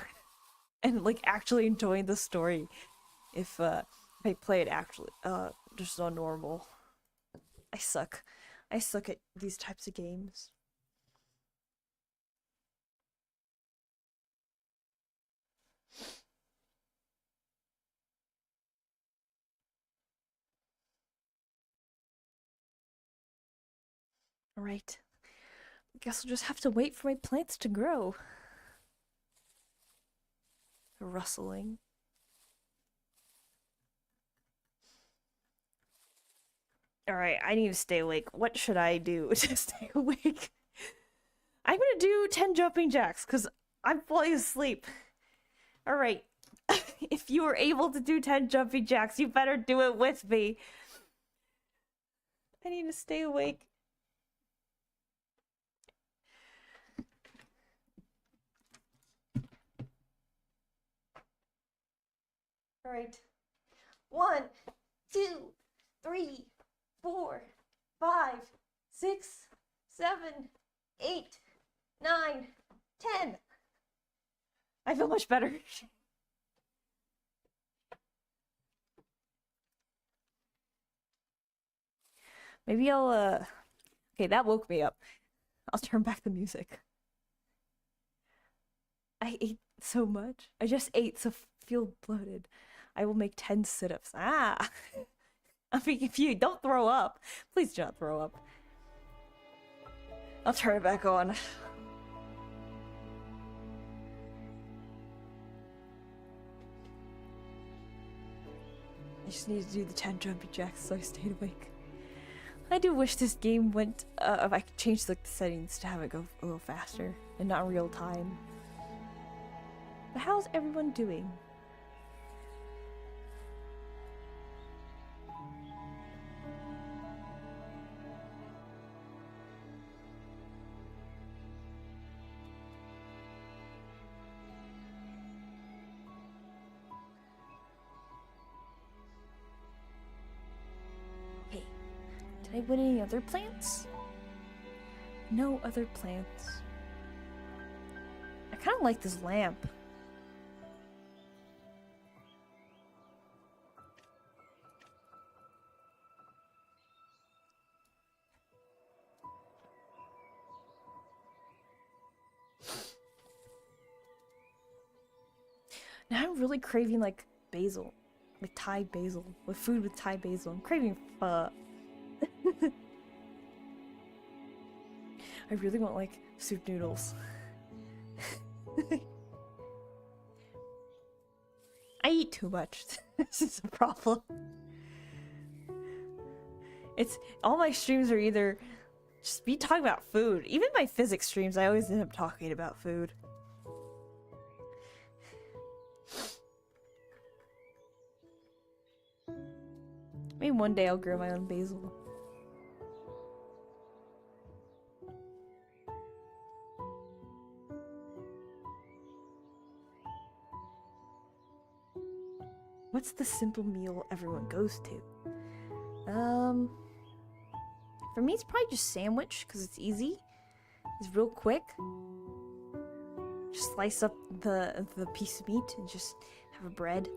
and like actually enjoying the story if I play it actually just on normal. I suck at these types of games. Alright. Guess I'll just have to wait for my plants to grow. Rustling. Alright, I need to stay awake. What should I do to stay awake? I'm gonna do 10 jumping jacks, because I'm falling asleep. Alright. If you were able to do 10 jumping jacks, you better do it with me. I need to stay awake. Alright. 1, 2, 3, 4, 5, 6, 7, 8, 9, 10. I feel much better. Maybe I'll, okay, that woke me up. I'll turn back the music. I ate so much. I just ate, so feel bloated. I will make 10 sit-ups. Ah! I mean, if you don't throw up, please do not throw up. I'll turn it back on. I just need to do the 10 jumping jacks so I stayed awake. I do wish this game went, if I could change the settings to have it go a little faster and not real time. But how's everyone doing? Hey, did I win any other plants? No other plants. I kind of like this lamp. Now I'm really craving like basil, like Thai basil, with food with Thai basil. I'm craving pho. I really want like soup noodles. I eat too much. This is a problem. It's all my streams are either just me talking about food. Even my physics streams, I always end up talking about food. Maybe one day I'll grow my own basil. What's the simple meal everyone goes to? For me, it's probably just sandwich because it's easy. It's real quick. Just slice up the piece of meat and just have a bread.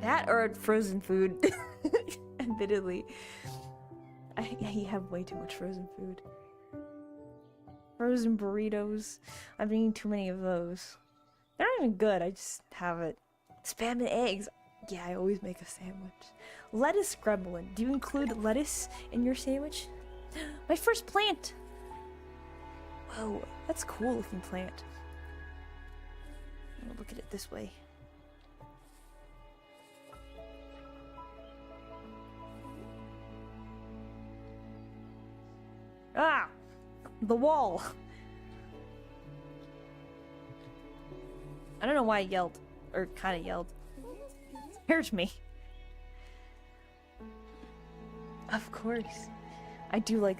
That or frozen food. Admittedly, I have way too much frozen food. Frozen burritos. I've been eating too many of those. They're not even good. I just have it. Spam and eggs. Yeah, I always make a sandwich. Lettuce gremlin. Do you include lettuce in your sandwich? My first plant. Whoa, that's a cool looking plant. I'm gonna look at it this way. Ah! The wall! I don't know why I yelled. Or kinda yelled. It scared me. Of course. I do like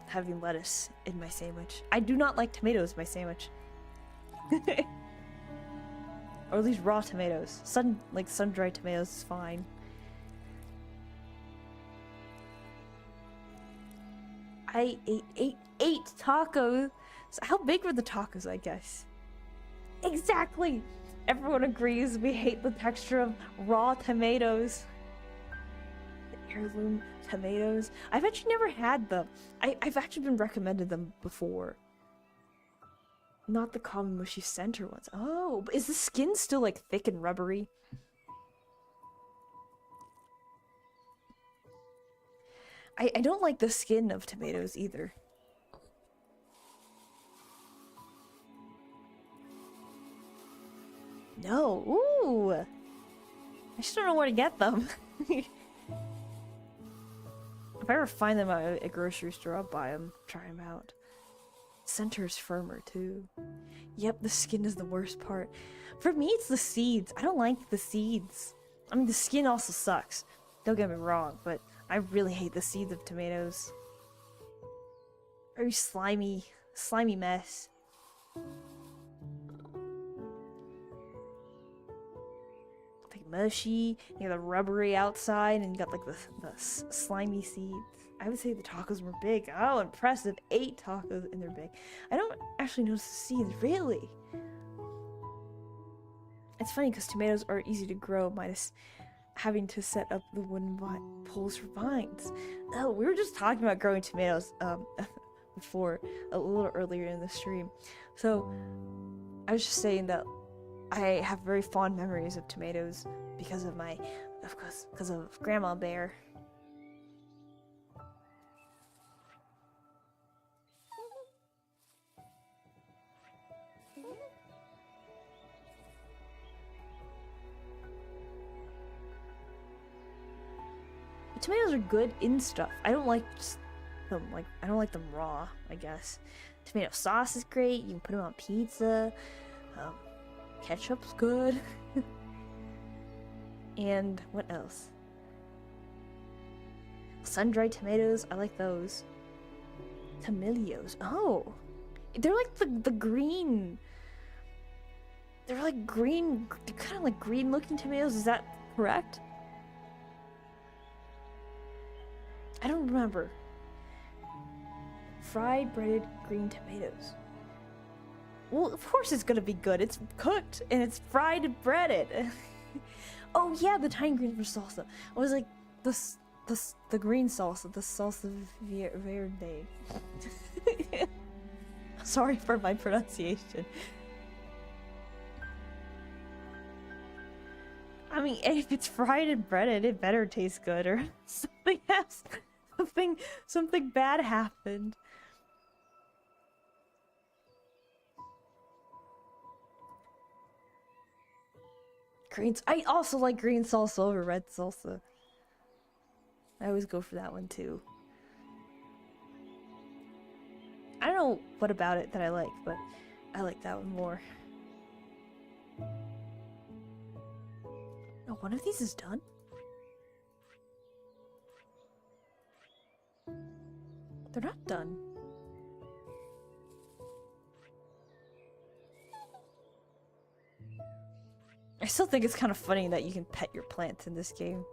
having lettuce in my sandwich. I do not like tomatoes in my sandwich. Or at least raw tomatoes. Sun-dried tomatoes is fine. I ate eight tacos. So how big were the tacos, I guess? Exactly! Everyone agrees we hate the texture of raw tomatoes. The heirloom tomatoes. I've actually never had them. I've actually been recommended them before. Not the common mushy center ones. Oh, but is the skin still like thick and rubbery? I don't like the skin of tomatoes either. No. Ooh. I just don't know where to get them. If I ever find them at a grocery store, I'll buy them, try them out. Center's firmer too. Yep, the skin is the worst part. For me, it's the seeds. I don't like the seeds. I mean, the skin also sucks. Don't get me wrong, but I really hate the seeds of tomatoes. Very slimy mess. Like mushy, you got the rubbery outside, and you got like the slimy seeds. I would say the tacos were big. Oh, impressive. 8 tacos, and they're big. I don't actually notice the seeds, really. It's funny because tomatoes are easy to grow, minus having to set up the wooden poles for vines. Oh, we were just talking about growing tomatoes before, a little earlier in the stream. So I was just saying that I have very fond memories of tomatoes because of because of Grandma Bear. Tomatoes are good in stuff. I don't like them I don't like them raw, I guess. Tomato sauce is great. You can put them on pizza. Ketchup's good. And what else? Sun-dried tomatoes. I like those. Tomillos. Oh, they're like the green. They're like green. They're kind of like green-looking tomatoes. Is that correct? I don't remember. Fried breaded green tomatoes. Well, of course it's gonna be good. It's cooked and it's fried and breaded. Oh yeah, the tiny greens for salsa. I was like, the green salsa, the salsa verde. Sorry for my pronunciation. I mean, if it's fried and breaded, it better taste good, or something else. Something bad happened. Greens. I also like green salsa over red salsa. I always go for that one too. I don't know what about it that I like, but I like that one more. Oh, one of these is done? They're not done. I still think it's kind of funny that you can pet your plants in this game.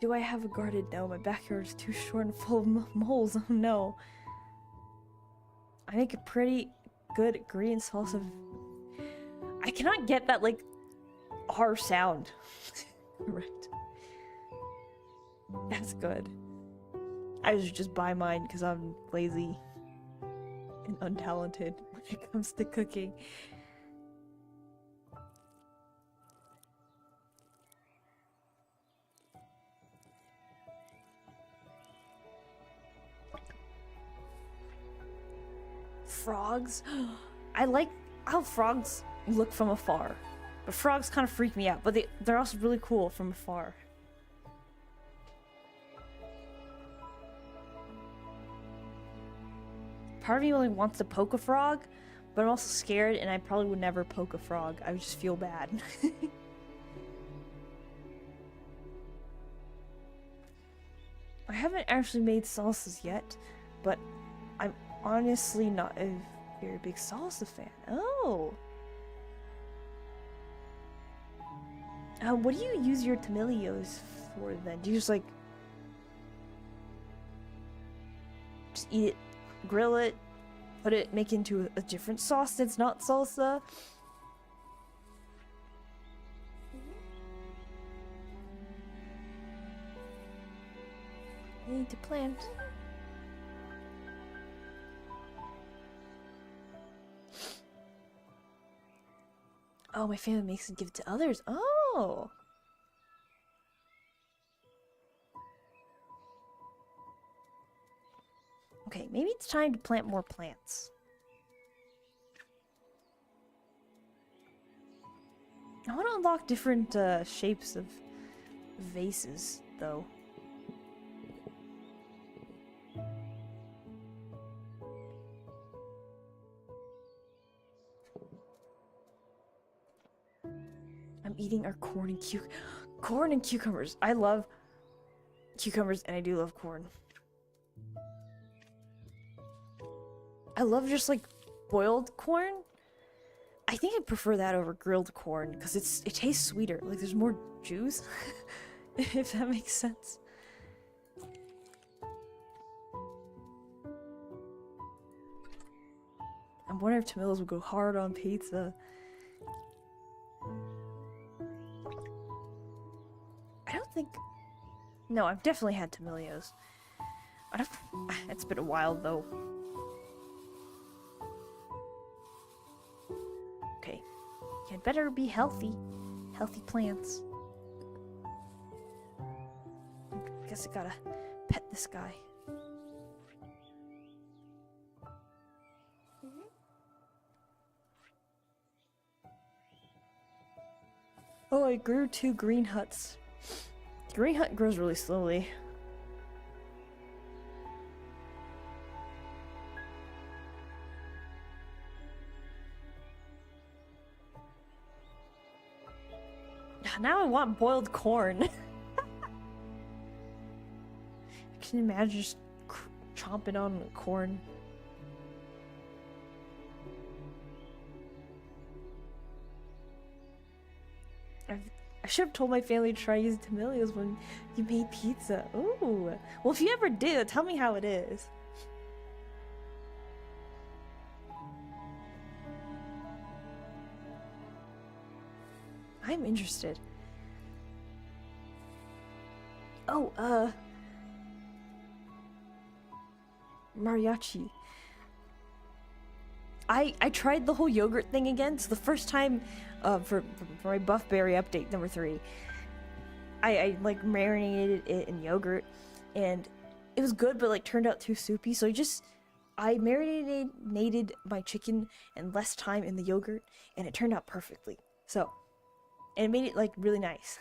Do I have a garden? No, my backyard is too short and full of moles. Oh no. I make a pretty good green salsa. I cannot get that, like, R sound. Right. That's good. I should just buy mine because I'm lazy and untalented when it comes to cooking. Frogs? I like how frogs look from afar. But frogs kind of freak me out, but they're also really cool from afar. Part of me really wants to poke a frog, but I'm also scared and I probably would never poke a frog. I would just feel bad. I haven't actually made salsas yet, but I'm honestly not a very big salsa fan. Oh! What do you use your tomillos for then? Do you just like... just eat it, grill it, make it into a different sauce that's not salsa? I need to plant. Oh, my family makes it give it to others. Oh! Okay, maybe it's time to plant more plants. I want to unlock different shapes of vases, though. I'm eating our corn and cucumbers. I love cucumbers and I do love corn. I love just like boiled corn. I think I prefer that over grilled corn because it tastes sweeter. Like there's more juice, if that makes sense. I'm wondering if tomatoes would go hard on pizza. I don't think... No, I've definitely had tomillos. It's been a while, though. Okay. You'd better be healthy. Healthy plants. I guess I gotta pet this guy. Oh, I grew 2 green huts. The green hut grows really slowly. Now I want boiled corn. I can imagine just chomping on corn. I should have told my family to try using tomillos when you made pizza. Ooh. Well, if you ever do, tell me how it is. I'm interested. Oh, mariachi. I tried the whole yogurt thing again. So the first time for my Buff Berry update number 3, I like marinated it in yogurt and it was good, but like turned out too soupy. So I marinated my chicken and less time in the yogurt and it turned out perfectly. So, and it made it like really nice.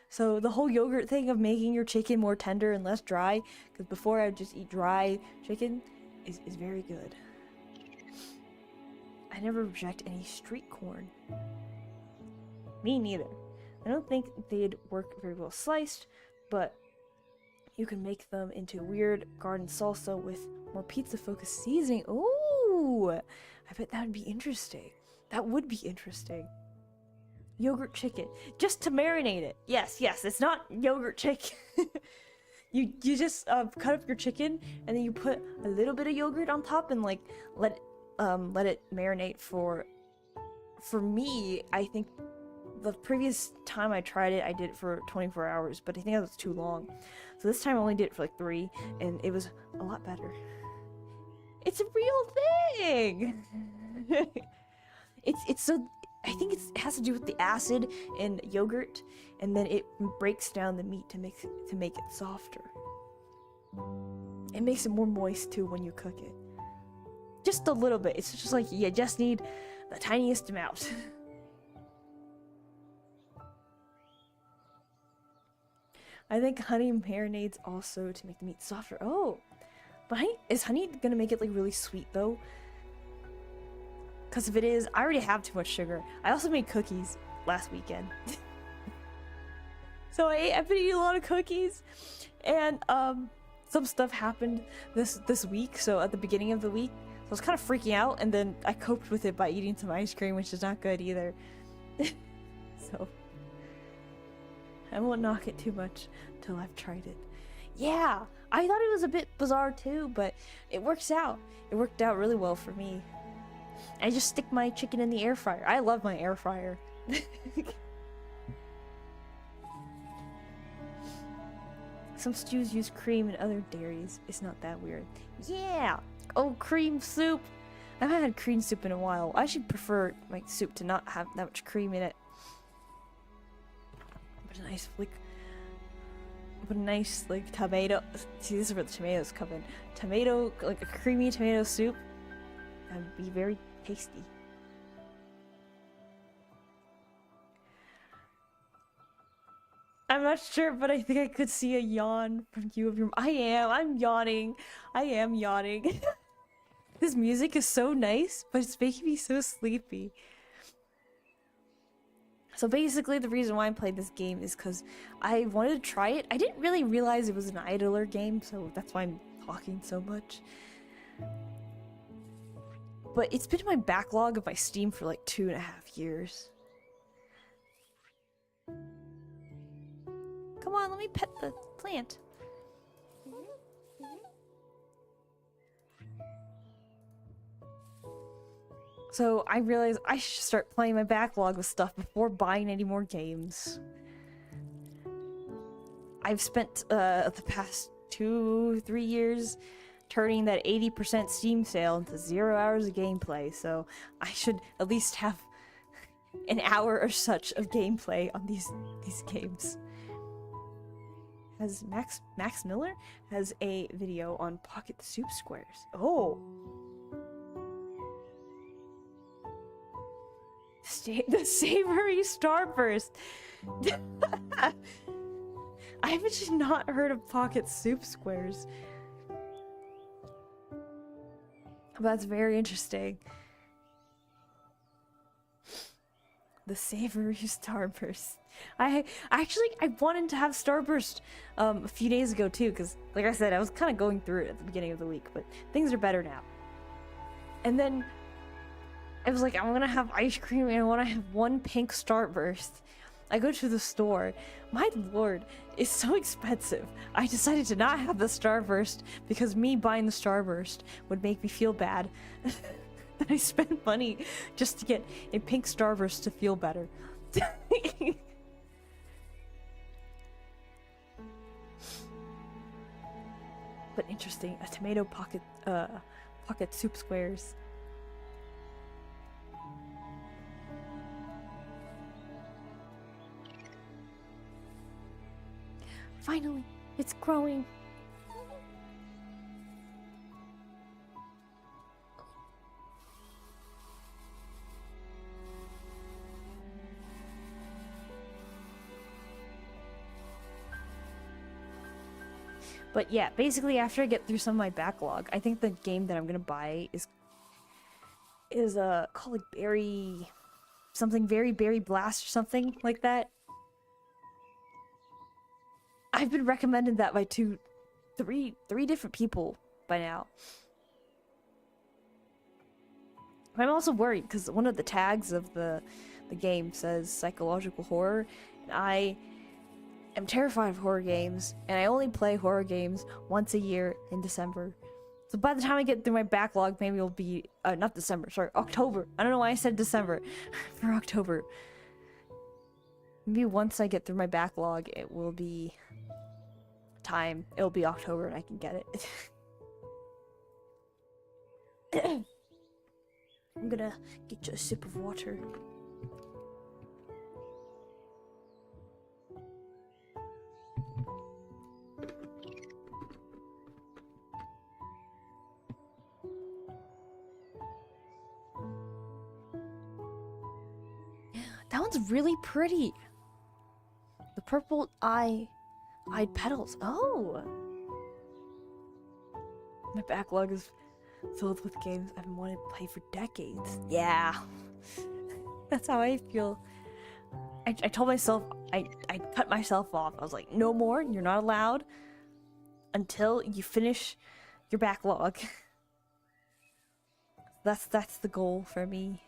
So the whole yogurt thing of making your chicken more tender and less dry, because before I would just eat dry chicken, is very good. I never reject any street corn. Me neither. I don't think they'd work very well sliced, but you can make them into weird garden salsa with more pizza-focused seasoning. Ooh! I bet that would be interesting. That would be interesting. Yogurt chicken. Just to marinate it. Yes, it's not yogurt chicken. You just cut up your chicken and then you put a little bit of yogurt on top and like let it marinate for me, I think the previous time I tried it, I did it for 24 hours, but I think that was too long. So this time I only did it for like 3, and it was a lot better. It's a real thing! It's so... I think it has to do with the acid in yogurt, and then it breaks down the meat to make it softer. It makes it more moist too when you cook it. Just a little bit. It's just like you just need the tiniest amount. I think honey marinades also to make the meat softer. Oh, but is honey gonna make it like really sweet though? Because if it is, I already have too much sugar. I also made cookies last weekend. So I've been eating a lot of cookies, and some stuff happened this week. So at the beginning of the week, I was kind of freaking out, and then I coped with it by eating some ice cream, which is not good either. So I won't knock it too much till I've tried it. Yeah, I thought it was a bit bizarre too, but it works out. It worked out really well for me. I just stick my chicken in the air fryer. I love my air fryer. Some stews use cream and other dairies. It's not that weird. Yeah! Oh, cream soup! I haven't had cream soup in a while. I should prefer my soup to not have that much cream in it. But a nice, like, tomato... See, this is where the tomatoes come in. Tomato, like a creamy tomato soup. That would be very tasty. I'm not sure, but I think I could see a yawn from you of your... I'm yawning. I am yawning. This music is so nice, but it's making me so sleepy. So basically, the reason why I'm playing this game is because I wanted to try it. I didn't really realize it was an idler game, so that's why I'm talking so much. But it's been in my backlog of my Steam for like 2.5 years. Come on, let me pet the plant. So I realized I should start playing my backlog of stuff before buying any more games. I've spent the past 2-3 years turning that 80% Steam sale into 0 hours of gameplay, so I should at least have an hour or such of gameplay on these games. Has Max Miller has a video on pocket soup squares. Oh! The savory starburst! I've just not heard of pocket soup squares. That's very interesting. The savory starburst. I wanted to have starburst a few days ago too, because like I said, I was kind of going through it at the beginning of the week, but things are better now. And then I was like, I'm gonna have ice cream and I want to have one pink starburst. I go to the store. My lord, it's so expensive. I decided to not have the starburst because me buying the starburst would make me feel bad. That I spent money just to get a pink starburst to feel better. But interesting, a tomato pocket soup squares. Finally, it's growing. But yeah, basically after I get through some of my backlog, I think the game that I'm gonna buy is called like Berry Blast or something like that. I've been recommended that by three different people by now. I'm also worried because one of the tags of the the game says psychological horror, and I am terrified of horror games, and I only play horror games once a year in December. So by the time I get through my backlog, maybe it'll be, not December, sorry, October. I don't know why I said December for October. Maybe once I get through my backlog, it will be time. It'll be October and I can get it. I'm gonna get you a sip of water. That one's really pretty. The purple eyed petals. Oh! My backlog is filled with games I've been wanting to play for decades. Yeah. That's how I feel. I told myself, I cut myself off. I was like, no more, you're not allowed until you finish your backlog. That's the goal for me.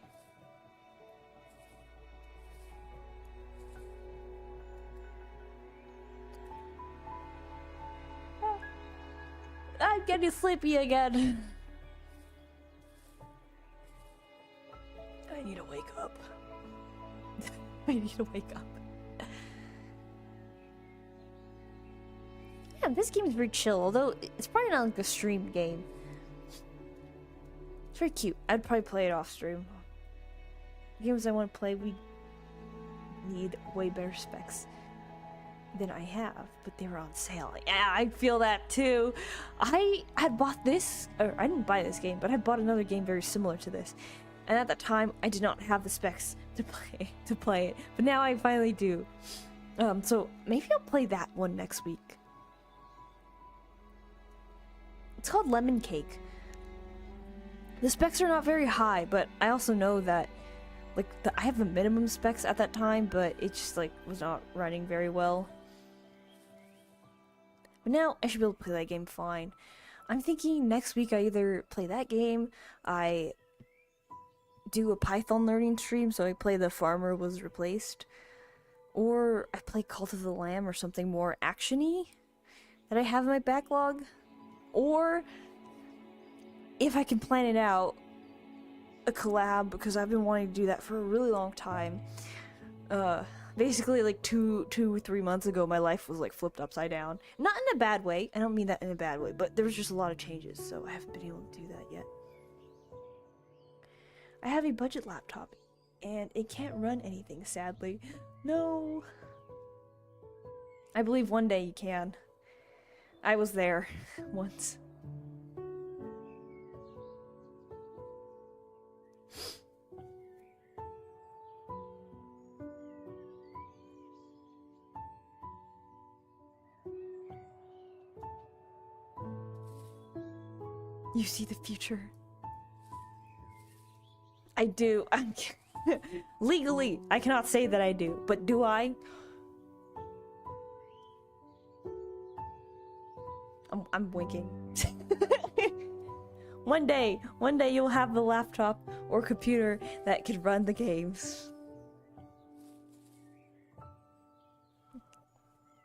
I'm getting sleepy again. I need to wake up. I need to wake up. Yeah, this game is very chill, although it's probably not like a streamed game. It's very cute. I'd probably play it off stream. Games I want to play, we need way better specs than I have, but they were on sale. Yeah, I feel that too. I had bought this, or I didn't buy this game, but I bought another game very similar to this. And at that time, I did not have the specs to play it, but now I finally do. So maybe I'll play that one next week. It's called Lemon Cake. The specs are not very high, but I also know that, like, I have the minimum specs at that time, but it just, like, was not running very well. But now I should be able to play that game fine. I'm thinking next week I either play that game, I do a Python learning stream, so I play The Farmer Was Replaced, or I play Cult of the Lamb or something more action-y that I have in my backlog, or if I can plan it out, a collab, because I've been wanting to do that for a really long time. Basically like 2 or 3 months ago, my life was like flipped upside down. Not in a bad way, I don't mean that in a bad way, but there was just a lot of changes, so I haven't been able to do that yet. I have a budget laptop, and it can't run anything, sadly. No. I believe one day you can. I was there once. You see the future. I do. Legally, I cannot say that I do, but do I? I'm winking. One day you'll have the laptop or computer that can run the games.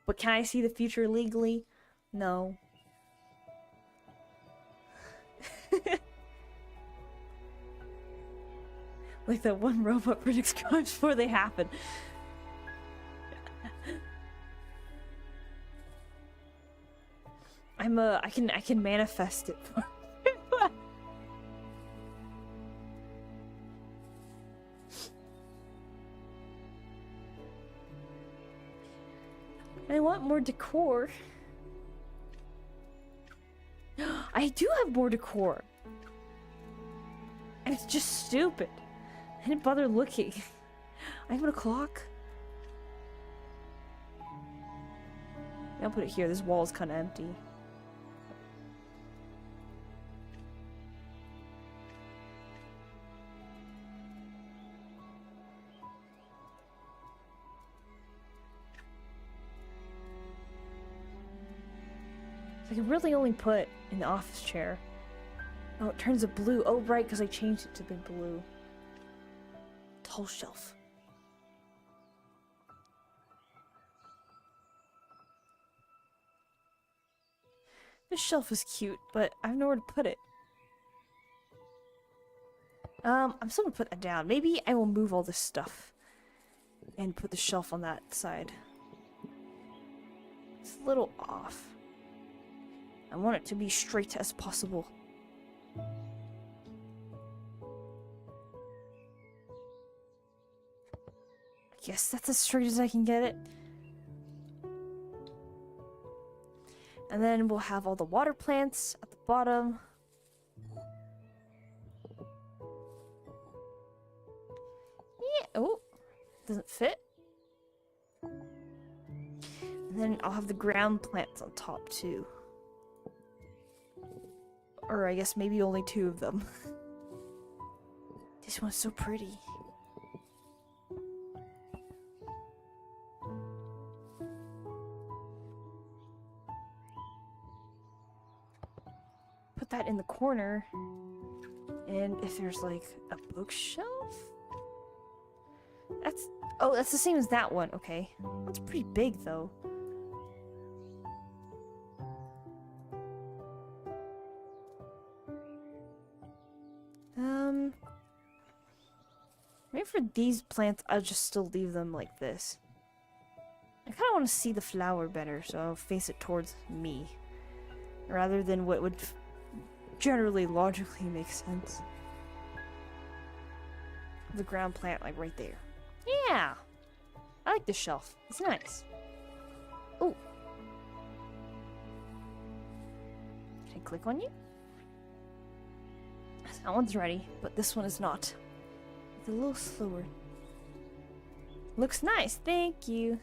But can I see the future legally? No. Like that one robot predicts crimes before they happen. I can manifest it. I want more decor. I do have more decor. And it's just stupid. I didn't bother looking. I have a clock. I'll put it here. This wall is kind of empty. So I can really only put in the office chair. Oh, it turns to blue. Oh, right, because I changed it to the blue. Tall shelf. This shelf is cute, but I have nowhere to put it. I'm still gonna put that down. Maybe I will move all this stuff and put the shelf on that side. It's a little off. I want it to be straight as possible. I guess that's as straight as I can get it. And then we'll have all the water plants at the bottom. Yeah, oh, doesn't fit. And then I'll have the ground plants on top too. Or I guess maybe only 2 of them. This one's so pretty. Put that in the corner. And if there's like a bookshelf? That's the same as that one. Okay. That's pretty big though. Maybe for these plants, I'll just still leave them like this. I kind of want to see the flower better, so I'll face it towards me. Rather than what would generally logically make sense. The ground plant, like, right there. Yeah! I like this shelf. It's nice. Oh. Can I click on you? That one's ready, but this one is not. It's a little slower. Looks nice, thank you.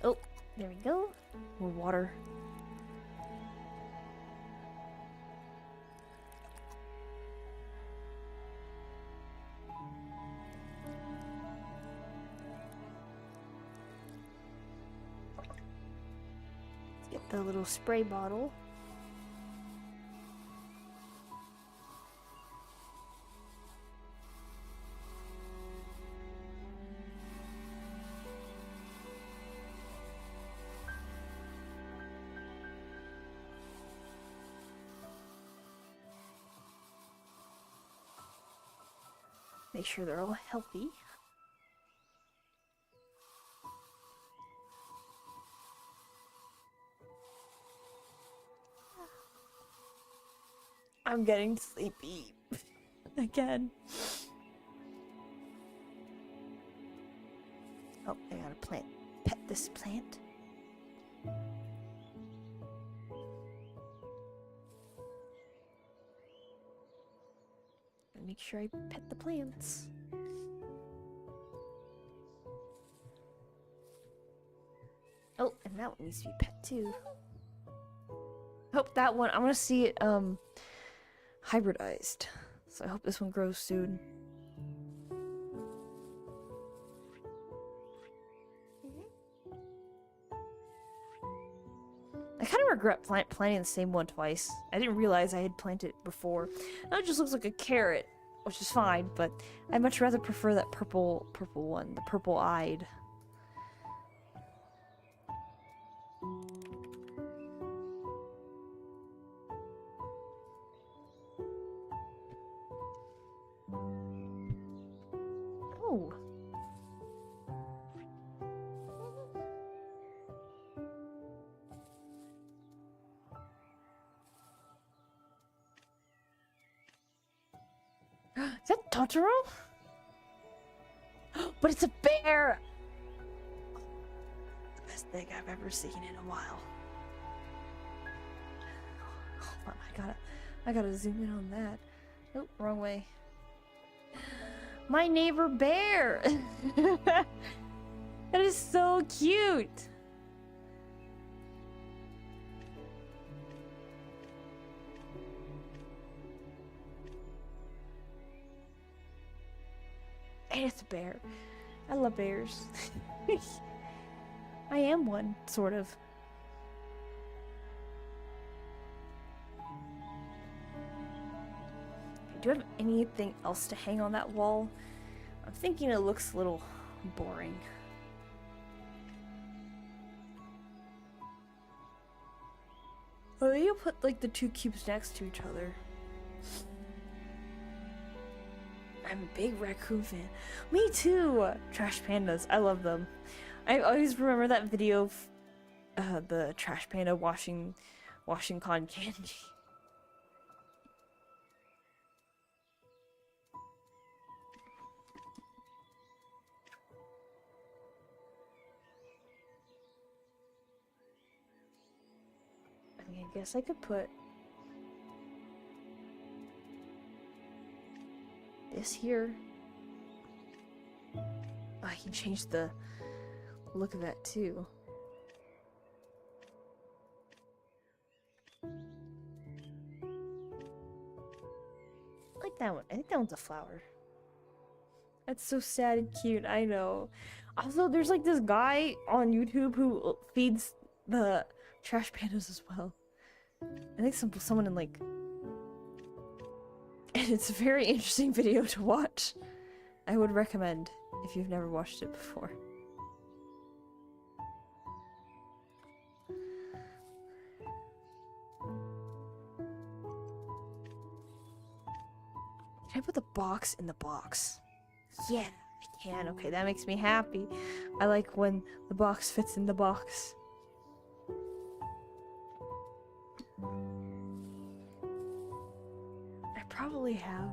Oh, there we go. More water. Let's get the little spray bottle. Make sure they're all healthy. I'm getting sleepy again. Oh, I gotta pet this plant. Make sure I pet the plants. Oh, and that one needs to be pet too. Hope that one, I want to see it hybridized. So I hope this one grows soon. I kind of regret planting the same one twice. I didn't realize I had planted it before. Now it just looks like a carrot, which is fine, but I'd much rather prefer that purple one, the purple-eyed. Oh. Is that Totoro? But it's a bear! The best thing I've ever seen in a while. Hold on, I gotta zoom in on that. Oh, wrong way. My neighbor bear! That is so cute! And it's a bear. I love bears. I am one, sort of. Do I have anything else to hang on that wall? I'm thinking it looks a little boring. you put like the two cubes next to each other. I'm a big raccoon fan. Me too! Trash pandas, I love them. I always remember that video of the trash panda washing cotton candy. I mean, I guess I could put this here. Oh, I can change the look of that too. I like that one. I think that one's a flower. That's so sad and cute, I know. Also, there's like this guy on YouTube who feeds the trash pandas as well. I think someone in like... And it's a very interesting video to watch. I would recommend if you've never watched it before. Can I put the box in the box? Yeah, I can. Okay, that makes me happy. I like when the box fits in the box. I probably have.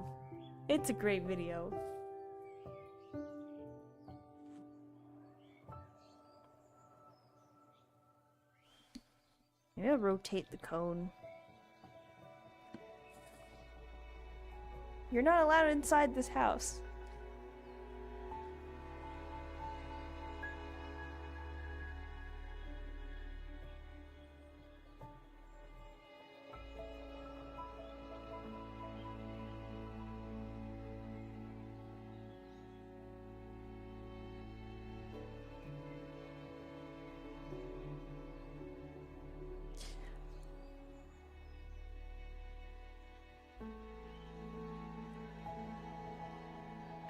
It's a great video. Maybe I'll rotate the cone. You're not allowed inside this house.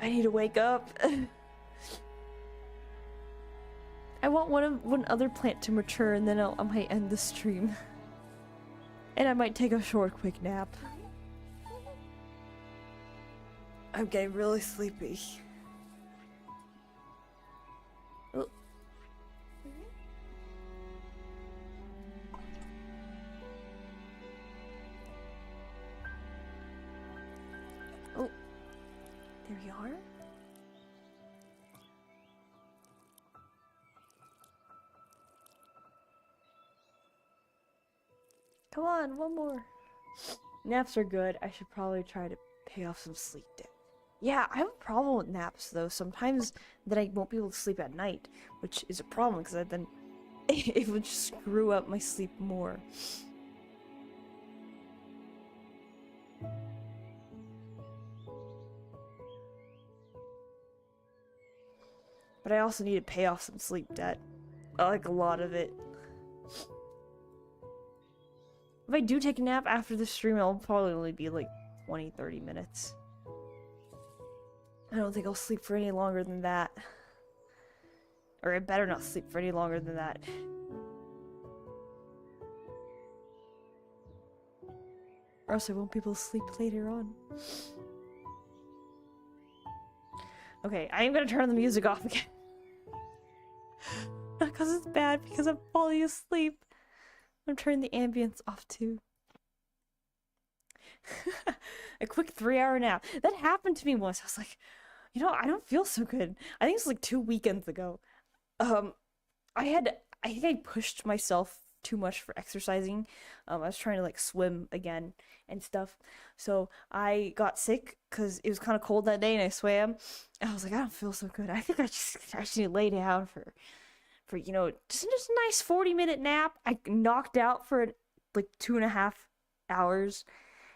I need to wake up. I want one other plant to mature, and then I might end the stream. And I might take a short, quick nap. I'm getting really sleepy. Oh. Oh. There we are. Come on, one more. Naps are good. I should probably try to pay off some sleep debt. Yeah, I have a problem with naps though. Sometimes that I won't be able to sleep at night, which is a problem because then it would screw up my sleep more. But I also need to pay off some sleep debt. Like a lot of it. If I do take a nap after the stream, it'll probably only be like 20-30 minutes. I don't think I'll sleep for any longer than that. Or I better not sleep for any longer than that. Or else I won't be able to sleep later on. Okay, I am gonna turn the music off again. Not because it's bad, because I'm falling asleep. I'm turning the ambience off too. A quick 3-hour nap. That happened to me once. I was like, you know, I don't feel so good. I think it was like 2 weekends ago. I think I pushed myself too much for exercising. I was trying to like swim again and stuff. So I got sick because it was kind of cold that day and I swam. And I was like, I don't feel so good. I think I just need to lay down for you know, just a nice 40-minute nap. I knocked out for like 2.5 hours.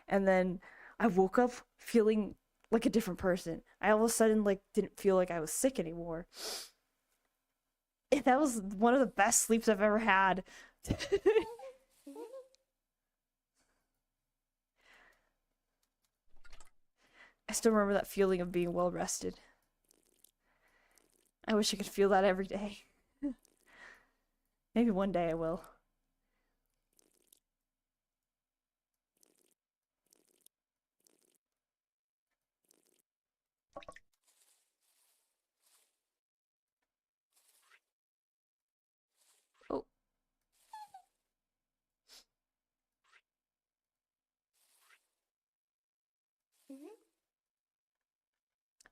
And then I woke up feeling like a different person. I all of a sudden like didn't feel like I was sick anymore. That was one of the best sleeps I've ever had. I still remember that feeling of being well rested. I wish I could feel that every day. Maybe one day I will.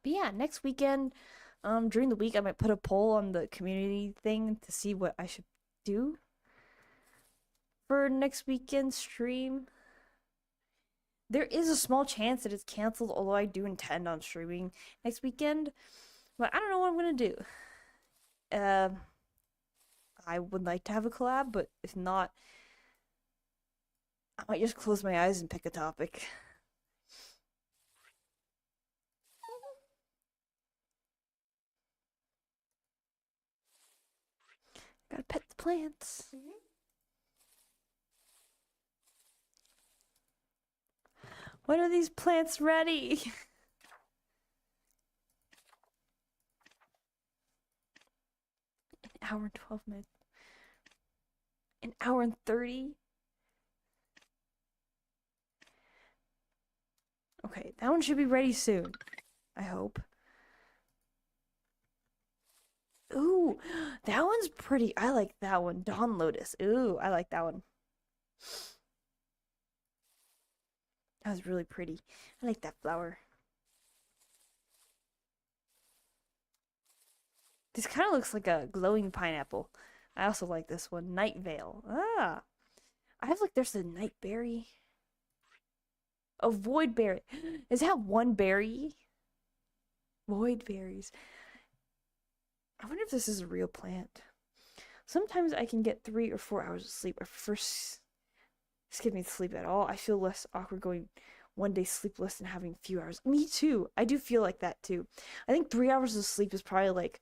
But yeah, next weekend, during the week, I might put a poll on the community thing to see what I should do for next weekend stream. There is a small chance that it's canceled, although I do intend on streaming next weekend. But I don't know what I'm gonna do. I would like to have a collab, but if not, I might just close my eyes and pick a topic. Gotta pet the plants. When are these plants ready? An hour and 12 minutes. An hour and 30? Okay, that one should be ready soon. I hope. Ooh, that one's pretty. I like that one. Dawn Lotus. Ooh, I like that one. That was really pretty. I like that flower. This kind of looks like a glowing pineapple. I also like this one. Night Veil. Ah. I have like, there's a night berry. A void berry. Is that one berry? Void berries. I wonder if this is a real plant. Sometimes I can get 3 or 4 hours of sleep. I prefer skipping sleep at all. I feel less awkward going one day sleepless and having few hours. Me too. I do feel like that too. I think 3 hours of sleep is probably like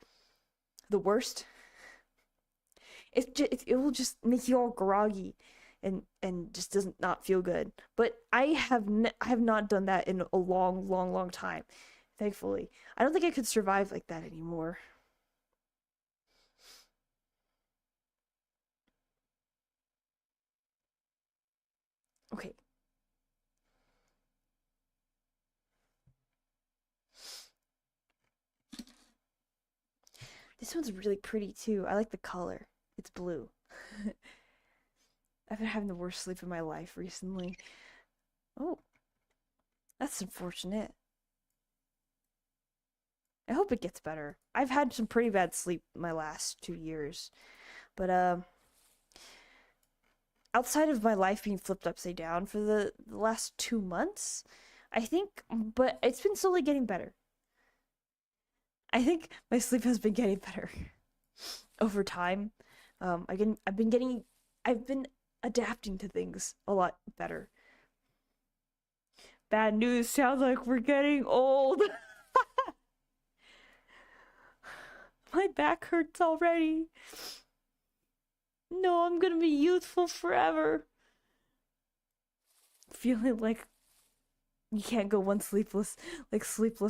the worst. It will just make you all groggy and just doesn't not feel good. But I have not done that in a long time. Thankfully. I don't think I could survive like that anymore. Okay. This one's really pretty too. I like the color. It's blue. I've been having the worst sleep of my life recently. Oh, that's unfortunate. I hope it gets better. I've had some pretty bad sleep my last 2 years. But outside of my life being flipped upside down for the last 2 months, I think, but it's been slowly getting better. I think my sleep has been getting better over time. I've been adapting to things a lot better. Bad news, sounds like we're getting old. My back hurts already. No, I'm gonna be youthful forever. Feeling like you can't go one sleepless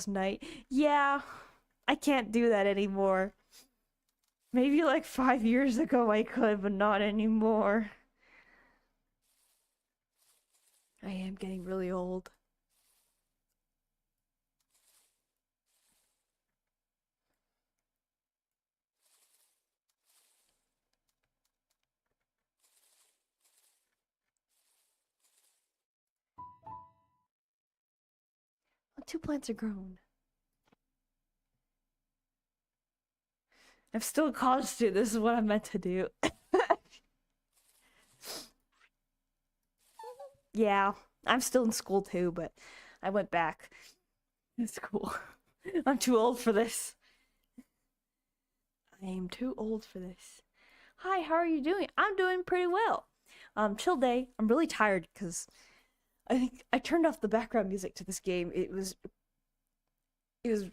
night. Yeah, I can't do that anymore. Maybe like 5 years ago I could, but not anymore. I am getting really old. Well, 2 plants are grown. I'm still a college student. This is what I'm meant to do. Yeah, I'm still in school too, but I went back. It's cool. I'm too old for this. I am too old for this. Hi, how are you doing? I'm doing pretty well. Chill day. I'm really tired because I think I turned off the background music to this game. It was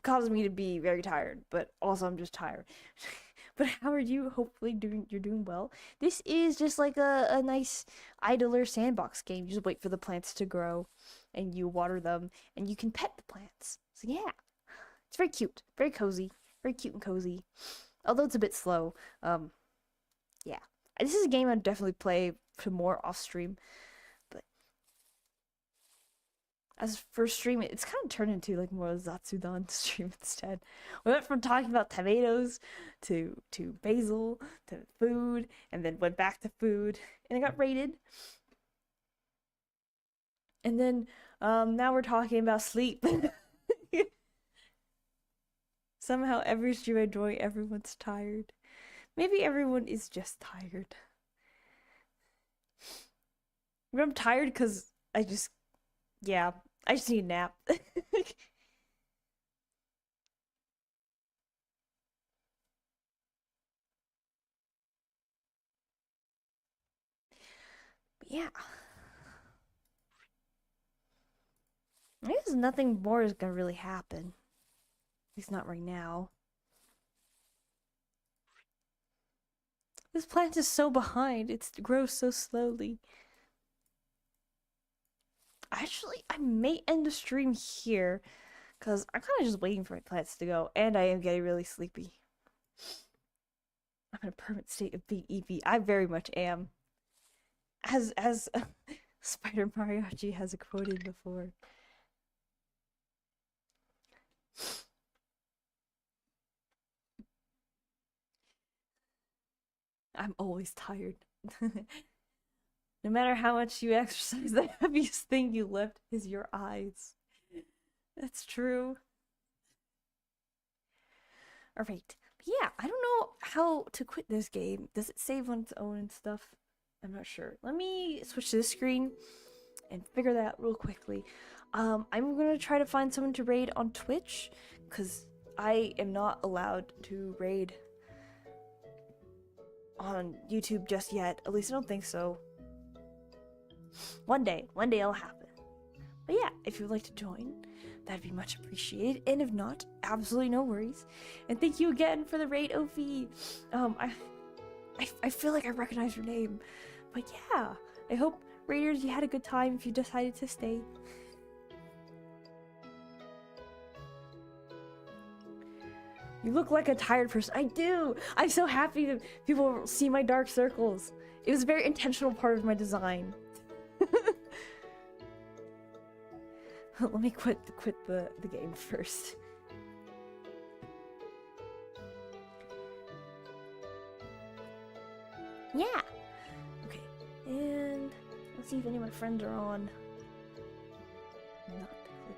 causing me to be very tired, but also I'm just tired. But how are you? Hopefully you're doing well. This is just like a nice idler sandbox game. You just wait for the plants to grow and you water them and you can pet the plants. So yeah. It's very cute, very cozy, very cute and cozy. Although it's a bit slow. Yeah. This is a game I'd definitely play for more off stream. But as for stream, it's kind of turned into like more of a Zatsudan stream instead. We went from talking about tomatoes to basil to food, and then went back to food, and it got rated. And then now we're talking about sleep. Somehow every stream I join, everyone's tired. Maybe everyone is just tired. But I'm tired because I just need a nap. But yeah. I guess nothing more is gonna really happen. At least not right now. This plant is so behind. It grows so slowly. Actually, I may end the stream here because I'm kind of just waiting for my plants to go, and I am getting really sleepy. I'm in a permanent state of being EV. I very much am. As Spider Mariachi has quoted before. I'm always tired. No matter how much you exercise, the heaviest thing you lift is your eyes. That's true. Alright. Yeah, I don't know how to quit this game. Does it save on its own and stuff? I'm not sure. Let me switch to this screen and figure that out real quickly. I'm gonna try to find someone to raid on Twitch, because I am not allowed to raid on YouTube just yet. At least I don't think so. One day it'll happen. But yeah, if you'd like to join, that'd be much appreciated. And if not, absolutely no worries. And thank you again for the raid, Ophi. I feel like I recognize your name. But yeah, I hope, raiders, you had a good time if you decided to stay. You look like a tired person. I do! I'm so happy that people see my dark circles. It was a very intentional part of my design. Let me quit the game first. Yeah! Okay, and let's see if any of my friends are on. Not click.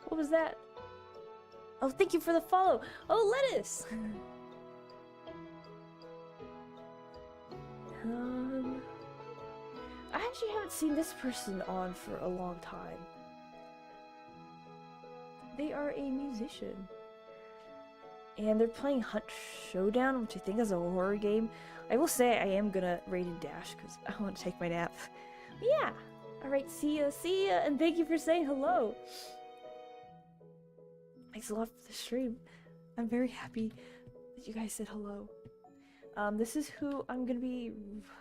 What was that? Oh, thank you for the follow. Oh, lettuce. I actually haven't seen this person on for a long time. They are a musician. And they're playing Hunt Showdown, which I think is a horror game. I will say I am gonna raid and dash because I want to take my nap. But yeah. Alright, see ya, and thank you for saying hello. Thanks a lot for the stream. I'm very happy that you guys said hello. This is who I'm gonna be.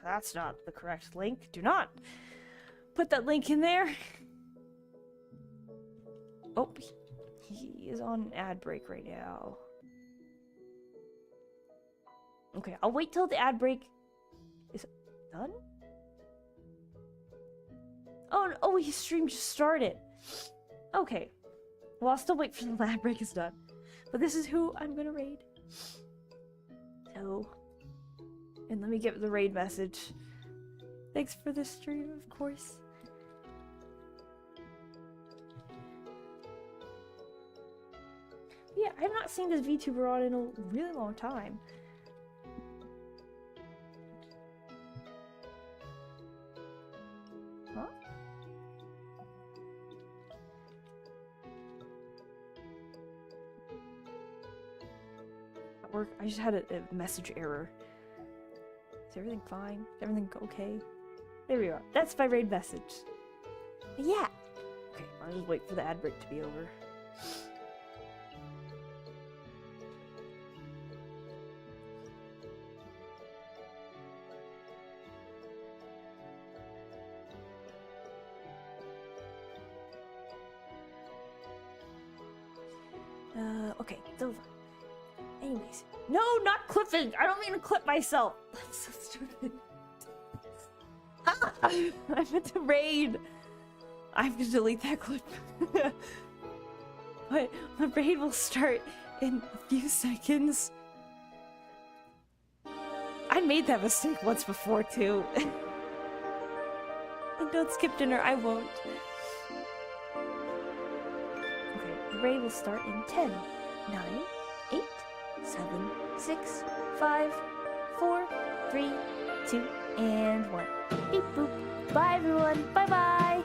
That's not the correct link. Do not put that link in there. Oh, he is on ad break right now. Okay, I'll wait till the ad break is done. Oh, his stream just started. Okay. Well, I'll still wait for the ad break is done. But this is who I'm gonna raid. So, and let me get the raid message. Thanks for the stream, of course. Yeah, I have not seen this VTuber on in a really long time. Huh? At work, I just had a message error. Is everything fine? Is everything okay? There we are. That's my raid message. Yeah. Okay, I'll just wait for the ad break to be over. Okay, it's over. Anyways. No, not clipping! I don't mean to clip myself! That's so stupid. I meant to raid! I have to delete that clip. But the raid will start in a few seconds. I made that mistake once before too. And don't skip dinner, I won't. Okay, the raid will start in 10, 9, 8, 7, 6, 5, 4, 3, 2, and 1. Beep boop. Bye everyone. Bye bye.